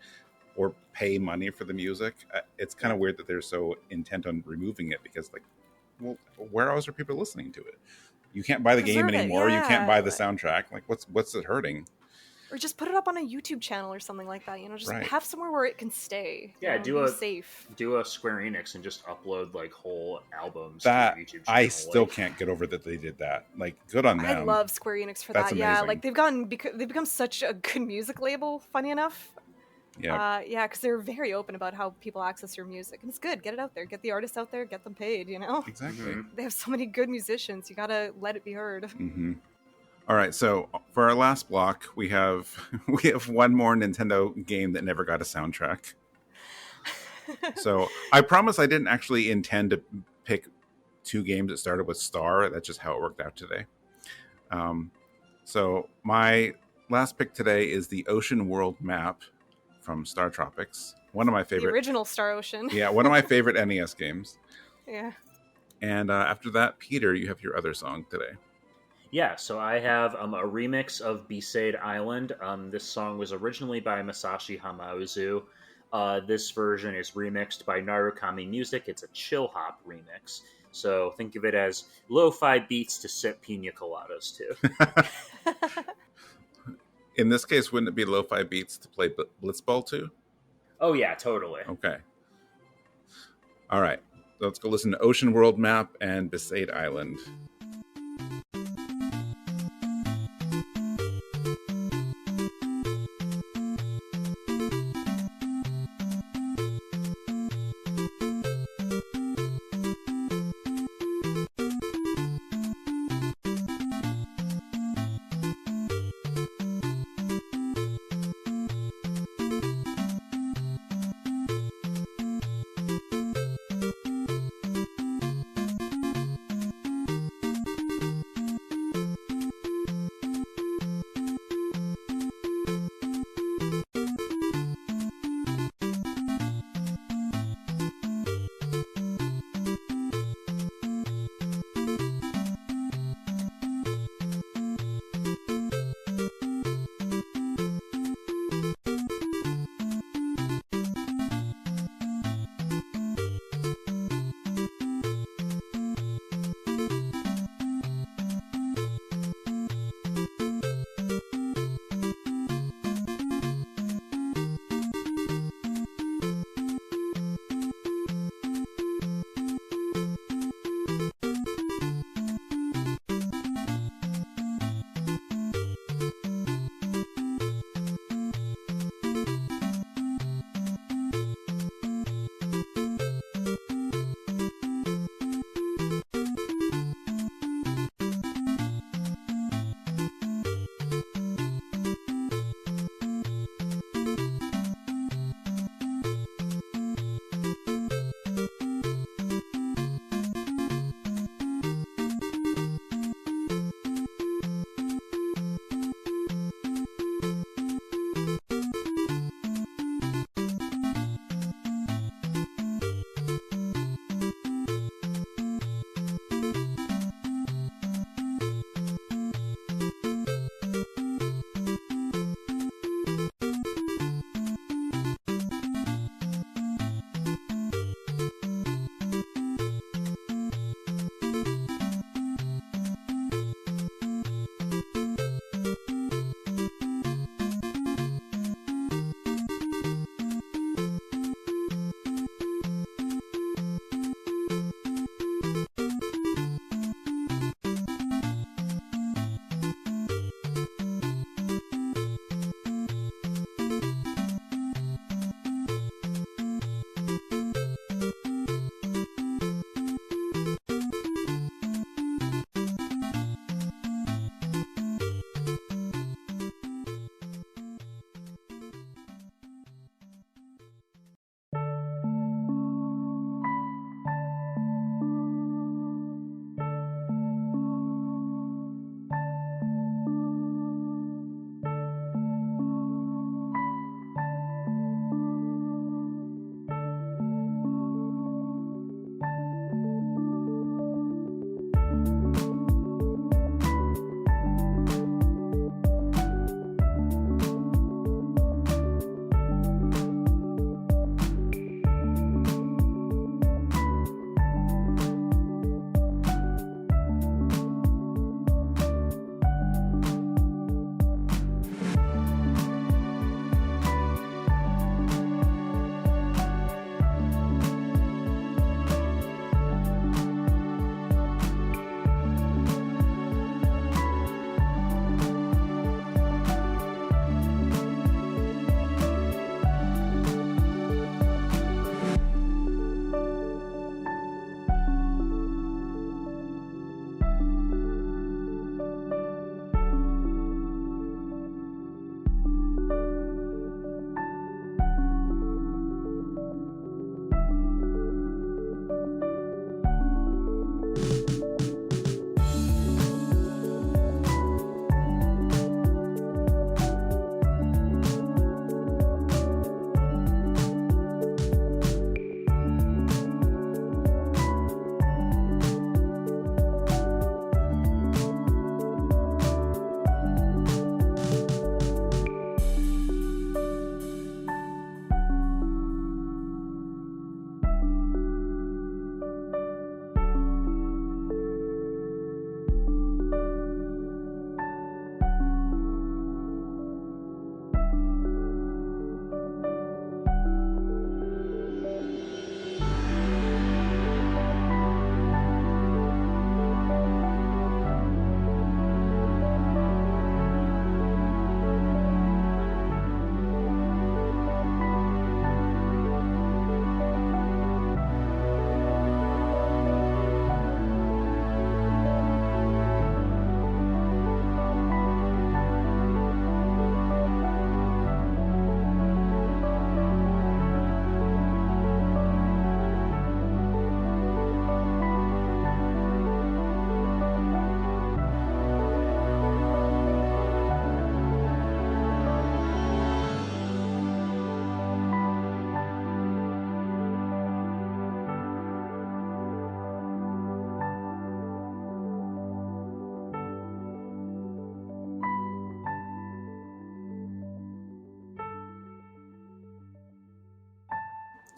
or pay money for the music, it's kind of weird that they're so intent on removing it, because like, well, where else are people listening to it? You can't buy the game anymore. You can't buy the soundtrack. Like, what's it hurting? Or just put it up on a YouTube channel or something like that. Just have somewhere where it can stay. Yeah, safe. Do a Square Enix and just upload like whole albums that to YouTube channel. I still can't get over that they did that. Like, good on them. I love Square Enix for That's that. amazing. Yeah, like they've become such a good music label. Funny enough. Yeah. Because they're very open about how people access your music, and it's good. Get it out there. Get the artists out there. Get them paid. Exactly. Mm-hmm. They have so many good musicians. You gotta let it be heard. Mm-hmm. All right, so for our last block, we have one more Nintendo game that never got a soundtrack. So I promise I didn't actually intend to pick 2 games that started with star. That's just how it worked out today. So my last pick today is the Ocean World map from StarTropics. One of my favorite. The original Star Ocean. Yeah, one of my favorite NES games. Yeah. And after that, Peter, you have your other song today. Yeah, so I have a remix of Besaid Island. This song was originally by Masashi Hamauzu. This version is remixed by Narukami Music. It's a chill hop remix. So think of it as lo-fi beats to sip pina coladas to. In this case, wouldn't it be lo-fi beats to play Blitzball to? Oh yeah, totally. Okay. All right. Let's go listen to Ocean World Map and Besaid Island.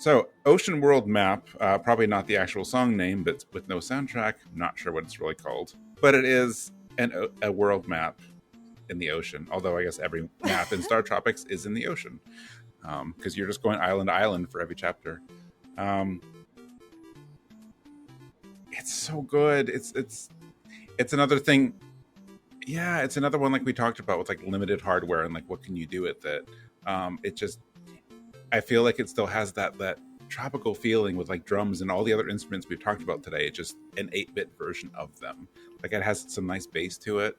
So, Ocean World Map, probably not the actual song name, but with no soundtrack. I'm not sure what it's really called. But it is a world map in the ocean. Although I guess every map in StarTropics is in the ocean. Because you're just going island to island for every chapter. It's so good. It's another thing. Yeah, it's another one like we talked about with like limited hardware and like what can you do with it. It just... I feel like it still has that tropical feeling with like drums and all the other instruments we've talked about today. It's just an 8-bit version of them. Like it has some nice bass to it.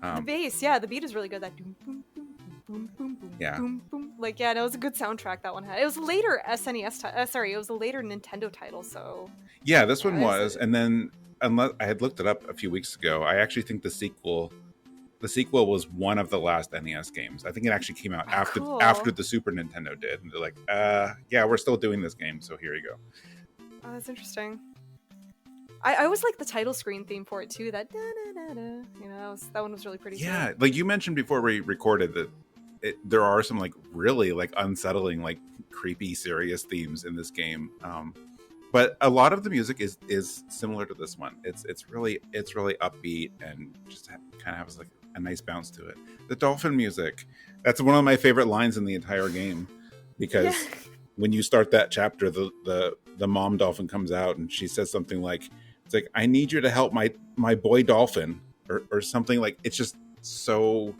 The bass, yeah, the beat is really good. That boom, boom, boom, boom, boom, boom, yeah. boom, boom. Like, yeah, no, it was a good soundtrack that one had. It was a later it was a later Nintendo title, so... Yeah, this one was. And then, unless I had looked it up a few weeks ago, I actually think the sequel was one of the last NES games. I think it actually came out after the Super Nintendo did. And they're like, yeah, we're still doing this game, so here you go. Oh, that's interesting. I always like the title screen theme for it, too. That da-da-da-da. You know, that one was really pretty. Yeah, like you mentioned before we recorded that there are some like really like unsettling, like creepy, serious themes in this game. But a lot of the music is similar to this one. It's really upbeat and just kind of has like a nice bounce to it. The dolphin music, that's one of my favorite lines in the entire game, because when you start that chapter, the mom dolphin comes out and she says something like, it's like, I need you to help my boy dolphin, or something. Like, it's just so,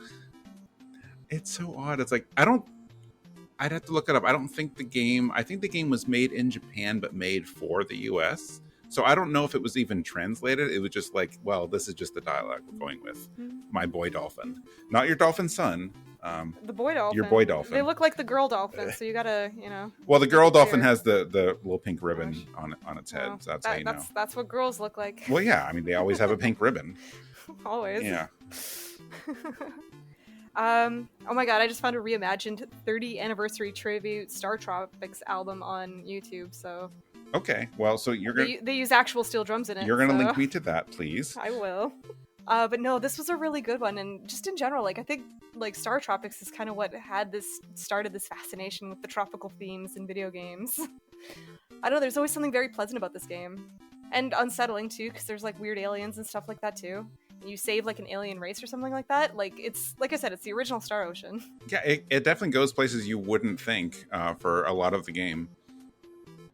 it's so odd. It's like, I'd have to look it up. I think the game was made in Japan, but made for the US. So I don't know if it was even translated. It was just like, well, this is just the dialogue we're going with. My boy dolphin. Not your dolphin son. The boy dolphin. Your boy dolphin. They look like the girl dolphin, so you gotta, Well, the girl dolphin has the little pink ribbon on its head. So that's how you know. That's what girls look like. Well, yeah. I mean, they always have a pink ribbon. Always. Yeah. Oh my god, I just found a reimagined 30th anniversary tribute StarTropics album on YouTube, so... Okay, well, so you're gonna... They use actual steel drums in it. You're gonna link me to that, please. I will. But no, this was a really good one, and just in general, like, I think, like, StarTropics is kind of what started this fascination with the tropical themes in video games. I don't know, there's always something very pleasant about this game. And unsettling, too, because there's, like, weird aliens and stuff like that, too. You save like an alien race or something like that. Like, it's, like I said, it's the original Star Ocean. Yeah, it definitely goes places you wouldn't think for a lot of the game.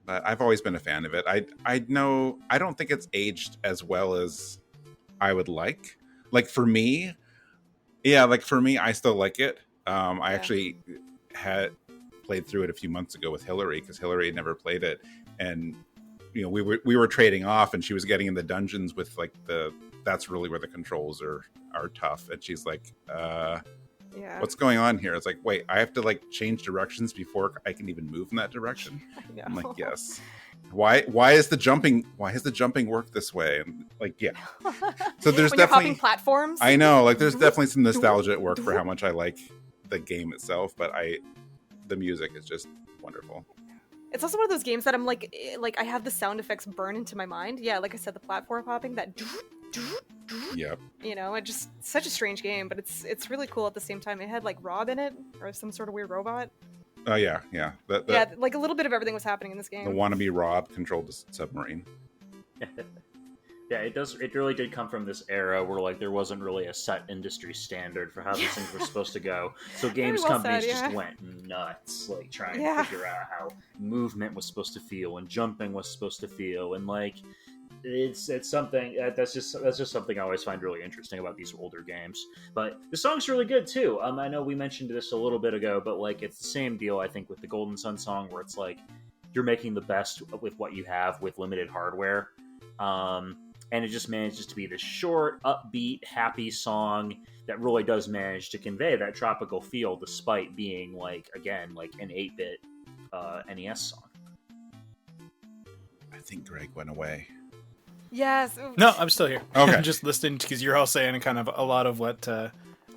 But I've always been a fan of it. I don't think it's aged as well as I would like. Like for me, I still like it. I actually had played through it a few months ago with Hillary, because Hillary had never played it, and we were trading off, and she was getting in the dungeons with like that's really where the controls are tough, and she's like, what's going on here? It's like, wait, I have to like change directions before I can even move in that direction. I'm like, yes. Why is the jumping work this way? And like, yeah. So there's when definitely you're hopping platforms. I know, like there's definitely some nostalgia at work for how much I like the game itself, but the music is just wonderful. It's also one of those games that I'm like I have the sound effects burn into my mind. Yeah, like I said, the platform hopping, that yep. It's just such a strange game, but it's really cool at the same time. It had like Rob in it, or some sort of weird robot. Oh yeah. Like a little bit of everything was happening in this game. The wannabe Rob controlled the submarine. Yeah, it really did come from this era where like there wasn't really a set industry standard for how these things were supposed to go. So games companies just went nuts, like trying to figure out how movement was supposed to feel and jumping was supposed to feel, and like it's something that's just something I always find really interesting about these older games. But the song's really good too. I know we mentioned this a little bit ago, but like it's the same deal I think with the Golden Sun song, where it's like you're making the best with what you have with limited hardware. And it just manages to be this short, upbeat, happy song that really does manage to convey that tropical feel, despite being like, again, like an 8-bit NES song. I think Greg went away. Yes. No, I'm still here. Okay. I'm just listening because you're all saying kind of a lot of what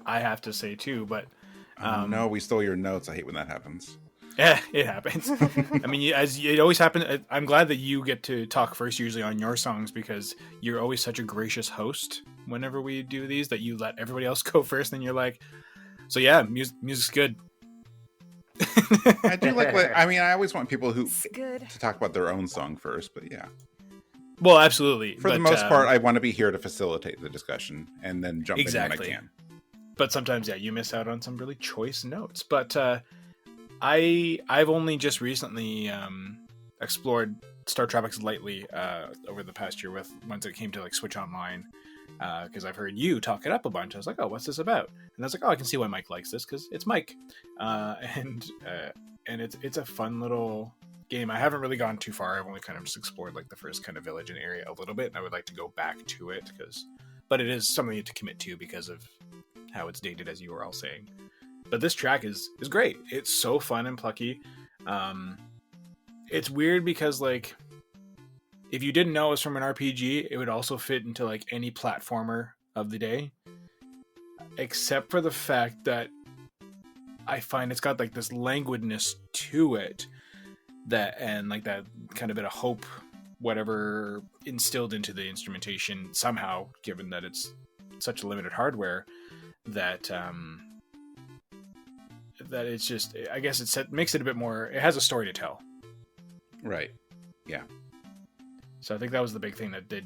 I have to say too. But no, we stole your notes. I hate when that happens. Yeah, it happens. I mean, as it always happens. I'm glad that you get to talk first, usually on your songs, because you're always such a gracious host. Whenever we do these, that you let everybody else go first, and you're like, "So yeah, music's good." I do like. I mean, I always want people who It's good. to talk about their own song first, but yeah. Well, absolutely. For the most part, I want to be here to facilitate the discussion and then jump in when I can. But sometimes, yeah, you miss out on some really choice notes. But I've only just recently explored StarTropics lightly over the past year with once it came to like Switch Online, because I've heard you talk it up a bunch. I was like, oh, what's this about? And I was like, oh, I can see why Mike likes this because it's Mike, and it's a fun little game. I haven't really gone too far. I've only kind of just explored like the first kind of village and area a little bit, and I would like to go back to it but it is something to commit to because of how it's dated, as you were all saying. But this track is great. It's so fun and plucky. It's weird because like if you didn't know it was from an RPG, it would also fit into like any platformer of the day, except for the fact that I find it's got like this languidness to it that, and like that kind of bit of hope, whatever instilled into the instrumentation somehow, given that it's such limited hardware, that it's just, I guess it makes it a bit more, it has a story to tell. Right. Yeah. So I think that was the big thing that did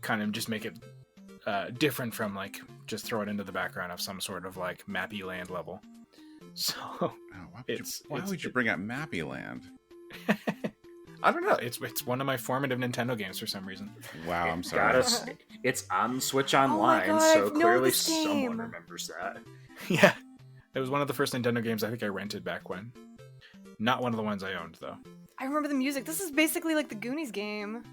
kind of just make it different from like just throw it into the background of some sort of like Mappy Land level. So why would you bring up Mappy Land? I don't know. It's one of my formative Nintendo games for some reason. Wow, I'm sorry. It's on Switch Online, God, so I've known clearly this game. someone remembers that. Yeah. It was one of the first Nintendo games I think I rented back when. Not one of the ones I owned, though. I remember the music. This is basically like the Goonies game.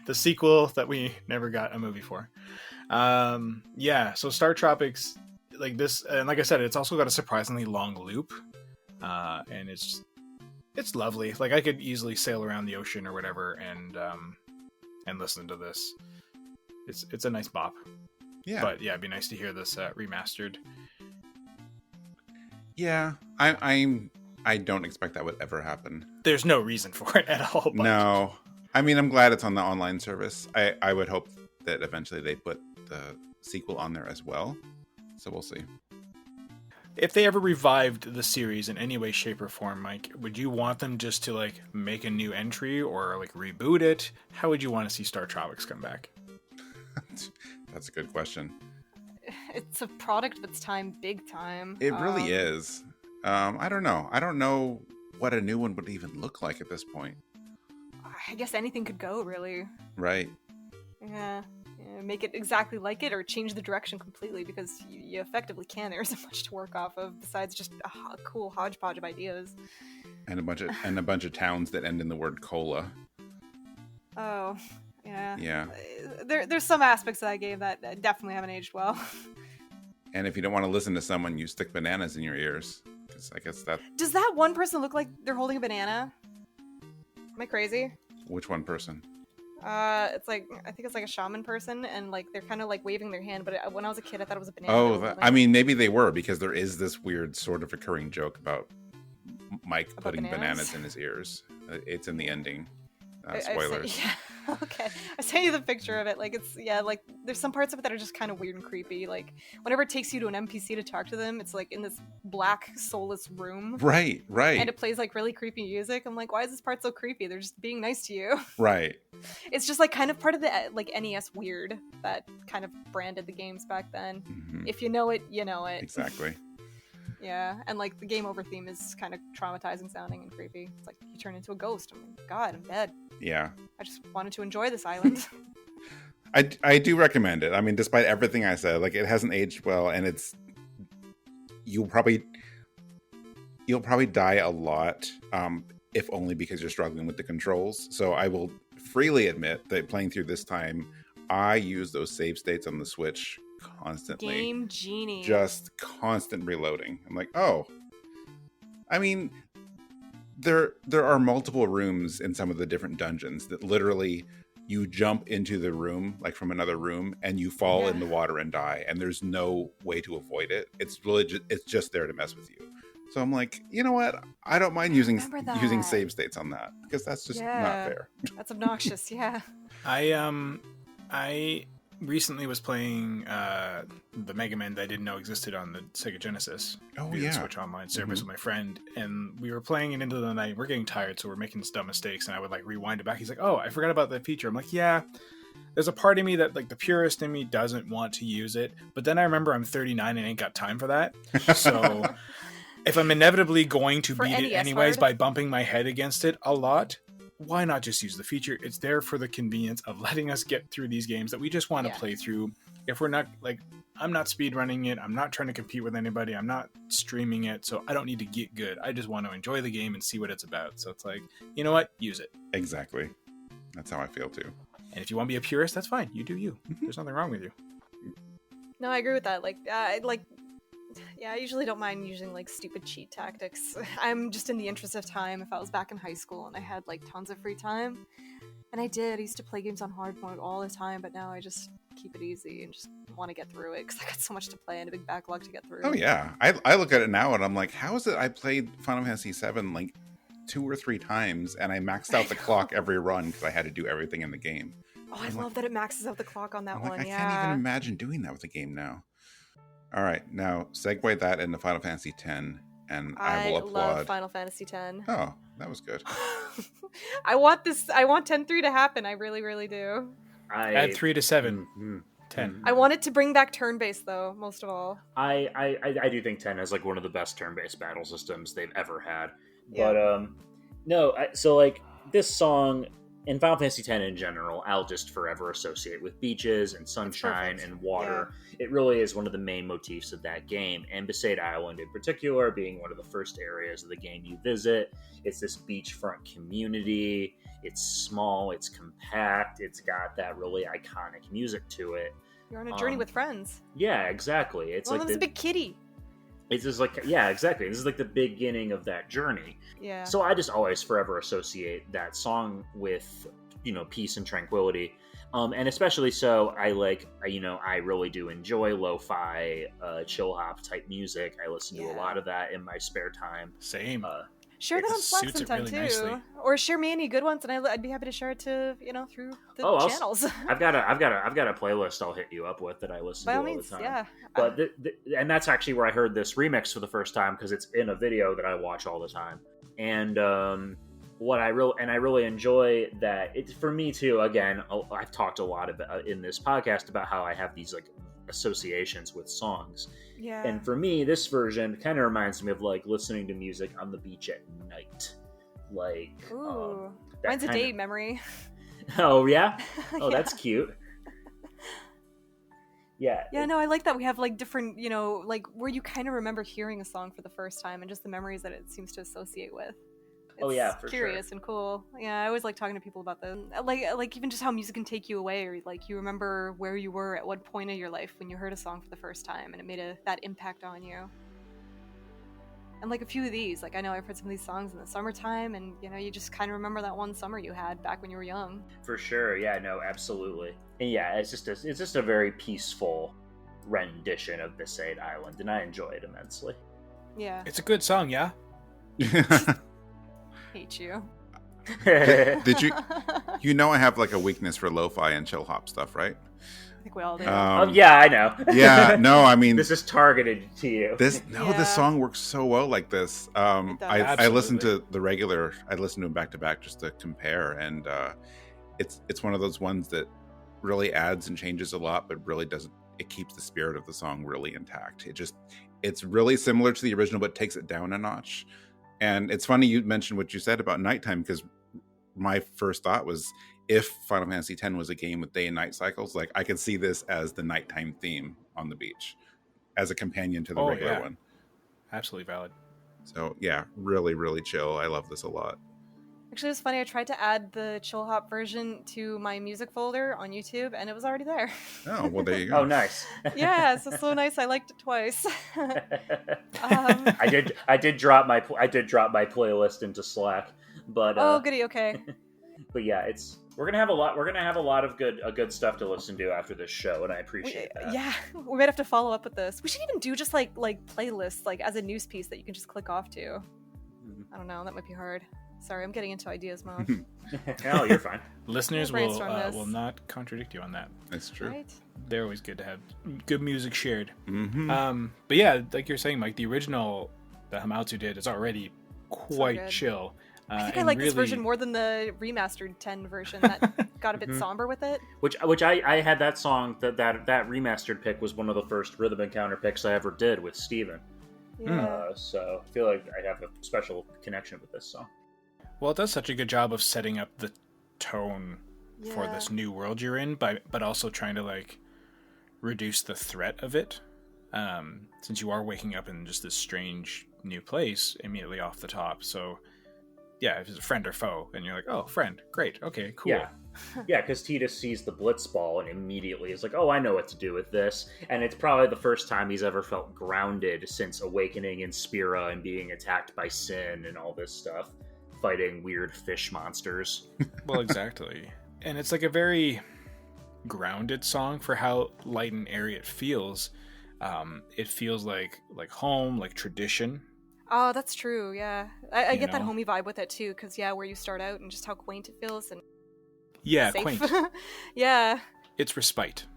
The sequel that we never got a movie for. Yeah, so StarTropics, like this, and like I said, it's also got a surprisingly long loop. And it's lovely. Like I could easily sail around the ocean or whatever and listen to this. It's a nice bop. Yeah. But yeah, it'd be nice to hear this remastered. Yeah, I don't expect that would ever happen. There's no reason for it at all. But... No. I mean, I'm glad it's on the online service. I would hope that eventually they put the sequel on there as well. So we'll see. If they ever revived the series in any way, shape, or form, Mike, would you want them just to like make a new entry or like reboot it? How would you want to see StarTropics come back? That's a good question. It's a product of its time, big time. It really is. I don't know. I don't know what a new one would even look like at this point. I guess anything could go, really. Right. Yeah. Make it exactly like it or change the direction completely, because you effectively can. There isn't much to work off of besides just a cool hodgepodge of ideas. And a bunch of towns that end in the word cola. Oh, yeah. Yeah. There's some aspects of that game that definitely haven't aged well. And if you don't want to listen to someone, you stick bananas in your ears. Because I guess that... Does that one person look like they're holding a banana? Am I crazy? Which one person? It's like, I think it's like a shaman person, and like they're kind of like waving their hand, but when I was a kid I thought it was a banana. Oh, I mean, maybe they were, because there is this weird sort of recurring joke about Mike putting bananas in his ears. It's in the ending. Spoilers. Okay. I sent you the picture of it. Like, it's, yeah, like, there's some parts of it that are just kind of weird and creepy. Like, whenever it takes you to an NPC to talk to them, it's like in this black, soulless room. Right. And it plays like really creepy music. I'm like, why is this part so creepy? They're just being nice to you. Right. It's just like kind of part of the like NES weird that kind of branded the games back then. Mm-hmm. If you know it, you know it. Exactly. Yeah, and like the game over theme is kind of traumatizing sounding and creepy. It's like you turn into a ghost. I'm like, God, I'm dead. Yeah. I just wanted to enjoy this island. I do recommend it. I mean, despite everything I said, like, it hasn't aged well, and you'll probably die a lot, if only because you're struggling with the controls. So I will freely admit that playing through this time, I use those save states on the Switch constantly. Game genie. Just constant reloading. I'm like, oh. I mean, there are multiple rooms in some of the different dungeons that literally you jump into the room, like from another room, and you fall in the water and die, and there's no way to avoid it. It's really it's just there to mess with you. So I'm like, you know what? I don't mind using save states on that, because that's just not fair. That's obnoxious. Yeah. I recently was playing the Mega Man that I didn't know existed on the Sega Genesis. The Switch Online service with my friend, and we were playing it into the night. We're getting tired, so we're making dumb mistakes, and I would like rewind it back. He's like, "Oh, I forgot about that feature." I'm like, "Yeah." There's a part of me that, like, the purist in me doesn't want to use it, but then I remember I'm 39 and ain't got time for that. So if I'm inevitably going to beat it anyways by bumping my head against it a lot, why not just use the feature? It's there for the convenience of letting us get through these games that we just want to play through. If we're not, like, I'm not speedrunning it, I'm not trying to compete with anybody, I'm not streaming it, so I don't need to get good. I just want to enjoy the game and see what it's about. So it's like, you know what? Use it. Exactly. That's how I feel too. And if you want to be a purist, that's fine. You do you. There's nothing wrong with you. No, I agree with that. I usually don't mind using, like, stupid cheat tactics. I'm just in the interest of time. If I was back in high school and I had, like, tons of free time, and I used to play games on hard mode all the time, but now I just keep it easy and just want to get through it because I got so much to play and a big backlog to get through. Oh yeah, I look at it now and I'm like, how is it I played Final Fantasy VII like 2 or 3 times and I maxed out the clock every run because I had to do everything in the game. Oh, I love that it maxes out the clock on that one. I can't even imagine doing that with the game now. All right, now segue that into Final Fantasy X, and I will applaud. I love Final Fantasy X. Oh, that was good. I want 10-3 to happen. I really, really do. Add 3 to 7. 10. I want it to bring back turn-based, though, most of all. I do think 10 has, like, one of the best turn-based battle systems they've ever had. Yeah. But, so, like, this song, and Final Fantasy X in general, I'll just forever associate with beaches and sunshine and water. Yeah. It really is one of the main motifs of that game, and Besaid Island in particular being one of the first areas of the game you visit. It's this beachfront community. It's small, it's compact, it's got that really iconic music to it. You're on a journey with friends. Yeah, exactly. It's one of them's a big kitty. It's just like, yeah, exactly. This is like the beginning of that journey. Yeah. So I just always forever associate that song with, peace and tranquility. And especially so, I really do enjoy lo-fi, chill hop type music. I listen to a lot of that in my spare time. Same. Share that on Slack sometime too, nicely. Or share me any good ones, and I'd be happy to share it to through the channels. I've got a playlist I'll hit you up with that I listen to all the time. Yeah. But and that's actually where I heard this remix for the first time because it's in a video that I watch all the time. And I really enjoy that. It's for me too. Again, I've talked a lot about in this podcast about how I have these like associations with songs. Yeah. And for me, this version kind of reminds me of like listening to music on the beach at night. Like, ooh, mine's a date memory. Oh yeah. Oh, that's cute. Yeah. Yeah, no, I like that we have like different, like where you kind of remember hearing a song for the first time and just the memories that it seems to associate with. It's curious and cool. Yeah, I always like talking to people about them. Like even just how music can take you away, or like you remember where you were at what point of your life when you heard a song for the first time and it made that impact on you. And like a few of these, like I know I've heard some of these songs in the summertime, and you just kind of remember that one summer you had back when you were young. For sure, yeah, no, absolutely. And yeah, it's just a very peaceful rendition of Besaid Island, and I enjoy it immensely. Yeah, it's a good song, yeah. Hate you. Did you? I have like a weakness for lo-fi and chill hop stuff, right? I think we all do. Yeah, I know. Yeah, no, I mean this is targeted to you. This song works so well like this. I listened to the regular. I listened to them back to back just to compare, and it's one of those ones that really adds and changes a lot, but really doesn't. It keeps the spirit of the song really intact. It's really similar to the original, but takes it down a notch. And it's funny you mentioned what you said about nighttime, because my first thought was if Final Fantasy X was a game with day and night cycles, like I could see this as the nighttime theme on the beach as a companion to the regular one. Absolutely valid. So yeah, really, really chill. I love this a lot. Actually, it was funny. I tried to add the chill hop version to my music folder on YouTube, and it was already there. Oh, well, there you go. Oh, nice. Yeah, so nice. I liked it twice. I did drop my playlist into Slack, but oh, goody. Okay. But yeah, we're gonna have a lot of good stuff to listen to after this show, and I appreciate that. Yeah, we might have to follow up with this. We should even do just like playlists, like as a news piece that you can just click off to. I don't know. That might be hard. Sorry, I'm getting into ideas mode. Oh, you're fine. Listeners will not contradict you on that. That's true. Right? They're always good to have good music shared. Mm-hmm. But yeah, like you're saying, Mike, the original that Hamatsu did is already quite So chill. I think I like this version more than the remastered 10 version that got a bit somber with it. Which I had that song, that remastered pick was one of the first Rhythm Encounter picks I ever did with Steven. Yeah. So I feel like I have a special connection with this song. Well, it does such a good job of setting up the tone for this new world you're in, but also trying to like reduce the threat of it, since you are waking up in just this strange new place immediately off the top. So yeah, if it's a friend or foe, and you're like, oh, friend, great, okay, cool. Yeah, because Titus sees the Blitzball and immediately is like, oh, I know what to do with this. And it's probably the first time he's ever felt grounded since awakening in Spira and being attacked by Sin and all this stuff, fighting weird fish monsters. Well, exactly. And it's like a very grounded song for how light and airy it feels. It feels like home, like tradition. Oh, that's true, yeah. I get that homey vibe with it, too, because, where you start out and just how quaint it feels. And yeah, safe. quaint. Yeah. It's respite.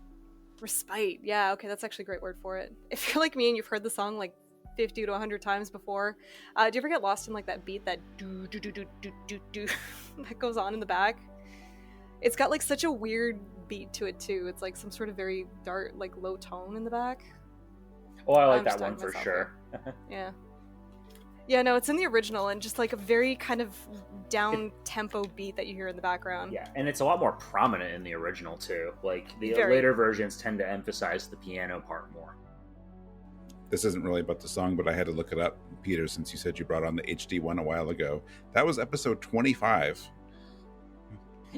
Respite, yeah, okay, that's actually a great word for it. If you're like me and you've heard the song, like, 50 to 100 times before, do you ever get lost in, like, that beat, that do-do-do-do-do-do that goes on in the back? It's got, like, such a weird beat to it, too. It's, like, some sort of very dark, like, low tone in the back. Oh, I like that one for sure. Yeah. Yeah, no, it's in the original and just like a very kind of down-tempo beat that you hear in the background. Yeah, and it's a lot more prominent in the original, too. Like, the Very. later versions tend to emphasize the piano part more. This isn't really about the song, but I had to look it up, Peter, since you said you brought on the HD one a while ago. That was episode 25.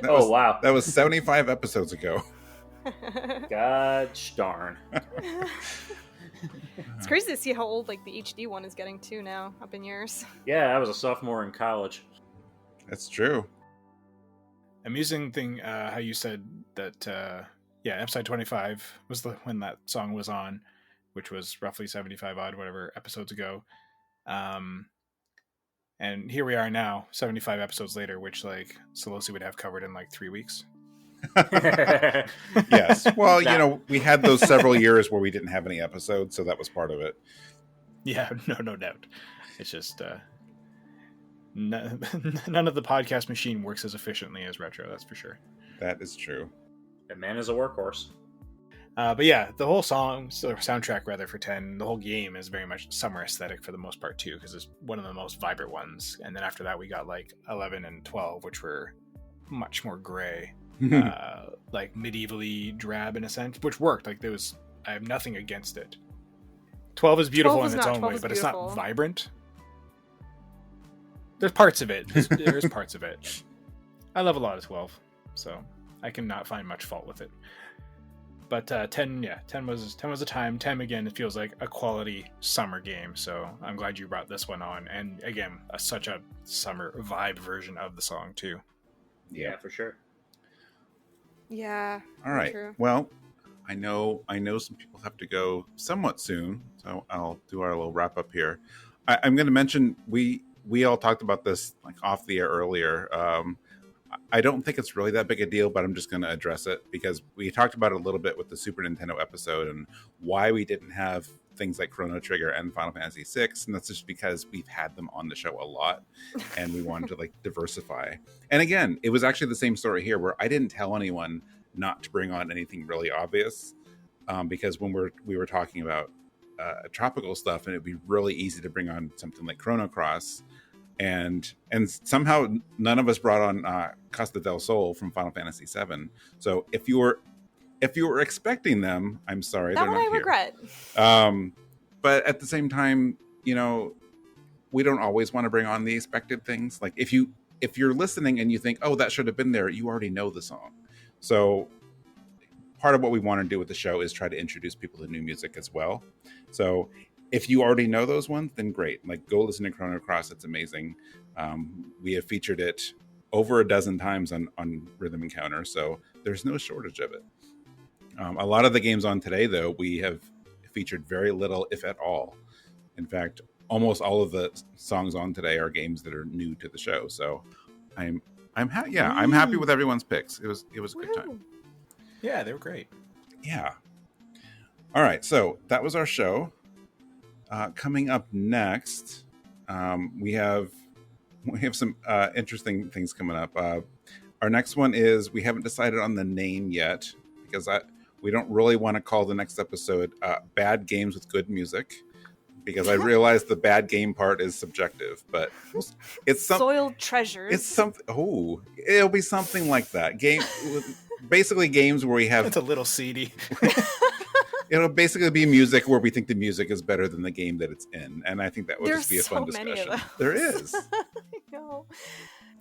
Wow. That was 75 episodes ago. Gosh darn. It's crazy to see how old like the HD one is getting too now, up in years. Yeah, I was a sophomore in college. That's true. Amusing thing, how you said that, episode 25 was when that song was on, which was roughly 75 odd, whatever, episodes ago. And here we are now, 75 episodes later, which, like, Solosi would have covered in, like, 3 weeks. Yes. Well, we had those several years where we didn't have any episodes, so that was part of it. Yeah, no doubt. It's just, none of the podcast machine works as efficiently as Retro, that's for sure. That is true. That man is a workhorse. But yeah, the whole soundtrack rather for 10, the whole game is very much summer aesthetic for the most part too, because it's one of the most vibrant ones. And then after that, we got like 11 and 12, which were much more gray, like medievally drab in a sense, which worked. Like I have nothing against it. 12 is beautiful in its own way, but it's not vibrant. There's parts of it. There's parts of it. I love a lot of 12, so I cannot find much fault with it. But 10 was a time. 10 again, it feels like a quality summer game. So I'm glad you brought this one on. And again, such a summer vibe version of the song too. Yeah, for sure. Yeah. All right. True. Well, I know some people have to go somewhat soon, so I'll do our little wrap up here. I'm going to mention we all talked about this like off the air earlier. I don't think it's really that big a deal, but I'm just going to address it because we talked about it a little bit with the Super Nintendo episode and why we didn't have things like Chrono Trigger and Final Fantasy VI, and that's just because we've had them on the show a lot, and we wanted to like diversify. And again, it was actually the same story here, where I didn't tell anyone not to bring on anything really obvious, because when we were talking about tropical stuff, and it'd be really easy to bring on something like Chrono Cross. And somehow none of us brought on Costa del Sol from Final Fantasy VII. So if you were expecting them, I'm sorry, they're not here. That one I regret. But at the same time, we don't always want to bring on the expected things. Like if you're listening and you think, oh, that should have been there, you already know the song. So part of what we want to do with the show is try to introduce people to new music as well. So if you already know those ones, then great. Like, go listen to Chrono Cross. It's amazing. We have featured it over a dozen times on Rhythm Encounter, so there's no shortage of it. A lot of the games on today, though, we have featured very little, if at all. In fact, almost all of the songs on today are games that are new to the show. So I'm happy with everyone's picks. It was a good time. Yeah, they were great. Yeah. All right, so that was our show. Coming up next, we have some interesting things coming up. Our next one is, we haven't decided on the name yet because we don't really want to call the next episode Bad Games with Good Music, because I realize the bad game part is subjective, but it's Soiled Treasures. It's something. Oh, it'll be something like that. Basically games where we have. It's a little seedy. It'll basically be music where we think the music is better than the game that it's in, and I think that would just be a fun discussion. There is. I know.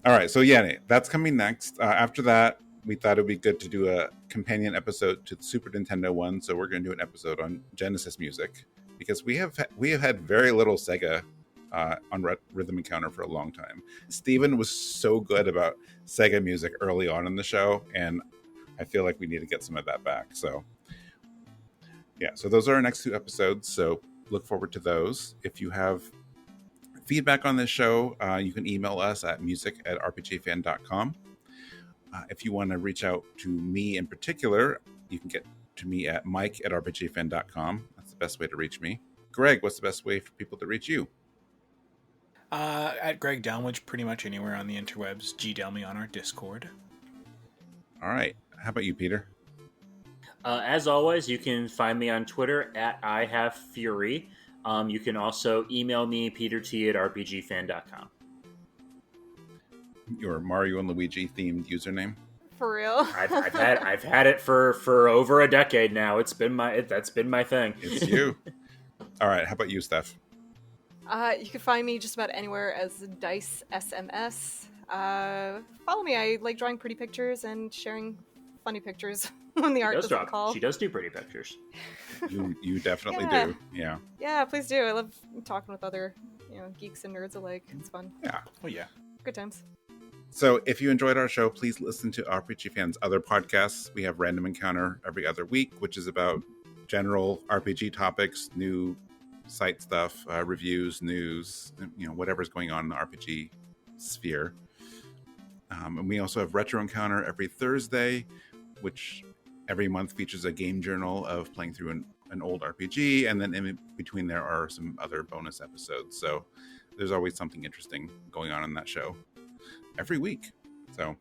All right, so yeah, that's coming next. After that, we thought it would be good to do a companion episode to the Super Nintendo one, so we're going to do an episode on Genesis music, because we have had very little Sega on Rhythm Encounter for a long time. Steven was so good about Sega music early on in the show, and I feel like we need to get some of that back. So yeah, so those are our next 2 episodes, so look forward to those. If you have feedback on this show, you can email us at music@rpgfan.com. If you want to reach out to me in particular, you can get to me at mike@rpgfan.com. That's the best way to reach me. Greg, what's the best way for people to reach you? At Greg Delmage, pretty much anywhere on the interwebs. GDelme on our Discord. All right. How about you, Peter? As always, you can find me on Twitter at IHaveFury. You can also email me, petert@rpgfan.com. Your Mario and Luigi themed username? For real? I've had it for over a decade now. That's been my thing. It's you. All right. How about you, Steph? You can find me just about anywhere as Dice SMS. Follow me. I like drawing pretty pictures and sharing funny pictures when the art doesn't call. She does do pretty pictures. You definitely do. Yeah. Yeah, please do. I love talking with other, geeks and nerds alike. It's fun. Yeah. Oh yeah. Good times. So if you enjoyed our show, please listen to RPG Fan's other podcasts. We have Random Encounter every other week, which is about general RPG topics, new site stuff, reviews, news, whatever's going on in the RPG sphere. And we also have Retro Encounter every Thursday, which every month features a game journal of playing through an old RPG, and then in between there are some other bonus episodes. So there's always something interesting going on in that show every week. So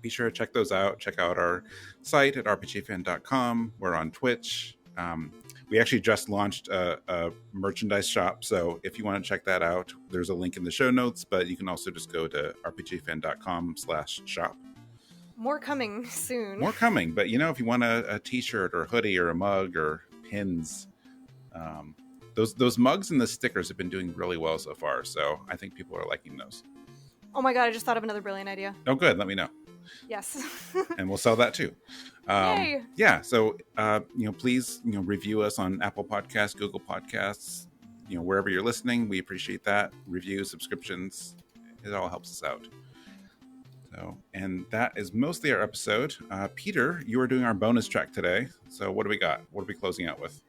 be sure to check those out. Check out our site at rpgfan.com. We're on Twitch. We actually just launched a merchandise shop, so if you want to check that out, there's a link in the show notes, but you can also just go to rpgfan.com/shop. More coming soon. More coming, but if you want a t-shirt or a hoodie or a mug or pins, those mugs and the stickers have been doing really well so far, so I think people are liking those. Oh my god, I just thought of another brilliant idea. Oh good, let me know. Yes. And we'll sell that too. Yay. Yeah, so please review us on Apple Podcasts, Google Podcasts, wherever you're listening. We appreciate that. Reviews, subscriptions, it all helps us out. So, and that is mostly our episode. Peter, you are doing our bonus track today. So what do we got? What are we closing out with?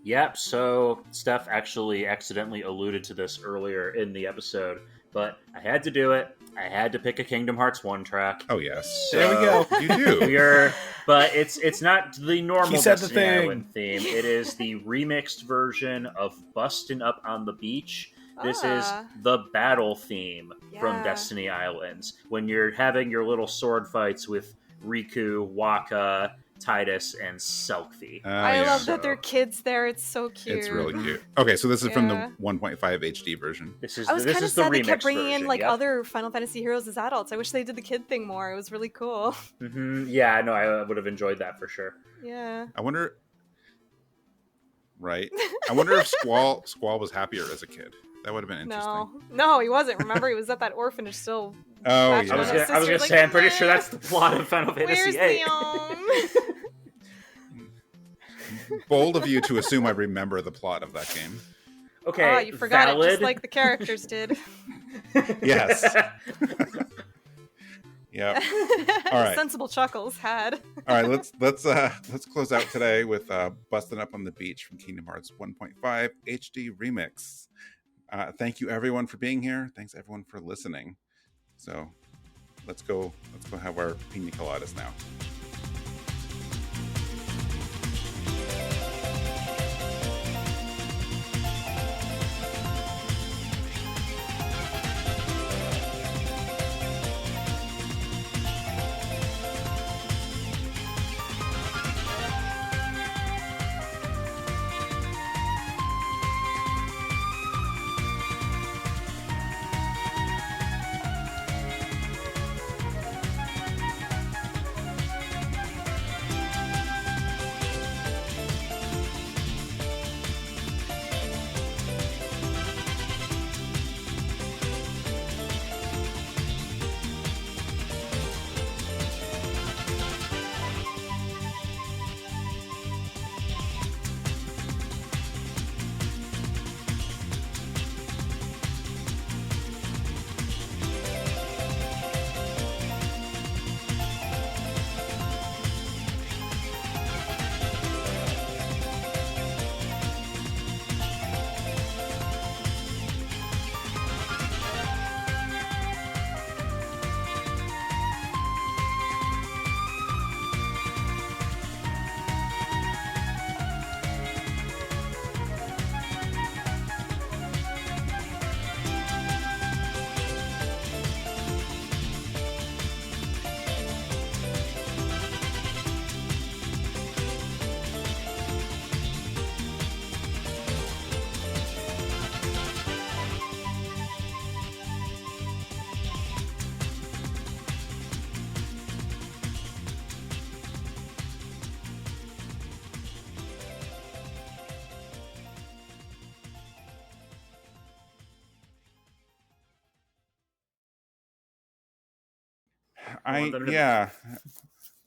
Yep, so Steph actually accidentally alluded to this earlier in the episode, but I had to do it. I had to pick a Kingdom Hearts 1 track. Oh, yes. So there we go. You do. But it's not the normal Destiny Island theme. It is the remixed version of Bustin' Up on the Beach. This is the battle theme from Destiny Islands. When you're having your little sword fights with Riku, Waka, Titus, and Selkthi. I love that there are kids there. It's so cute. It's really cute. Okay, so this is from the 1.5 HD version. I was kind of sad they kept bringing in other Final Fantasy heroes as adults. I wish they did the kid thing more. It was really cool. Mm-hmm. Yeah, no, I would have enjoyed that for sure. Yeah. I wonder if Squall was happier as a kid. That would have been interesting. No, he wasn't. Remember, he was at that orphanage still. Oh, yeah. I was gonna say, I'm pretty sure that's the plot of Final Fantasy VIII. Bold of you to assume I remember the plot of that game. Okay, oh, you forgot it just like the characters did. Yes. Yeah. All right. Sensible chuckles had. All right, let's close out today with "Bustin' Up on the Beach" from Kingdom Hearts 1.5 HD Remix. Thank you everyone for being here. Thanks everyone for listening. So let's go have our pina coladas now.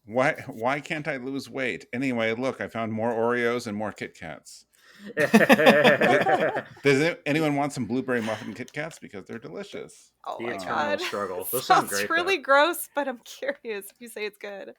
Why can't I lose weight? Anyway, look, I found more Oreos and more Kit Kats. Does anyone want some blueberry muffin Kit Kats? Because they're delicious. Oh the my eternal god. struggle. Those Sounds sound great, really gross, but I'm curious if you say it's good.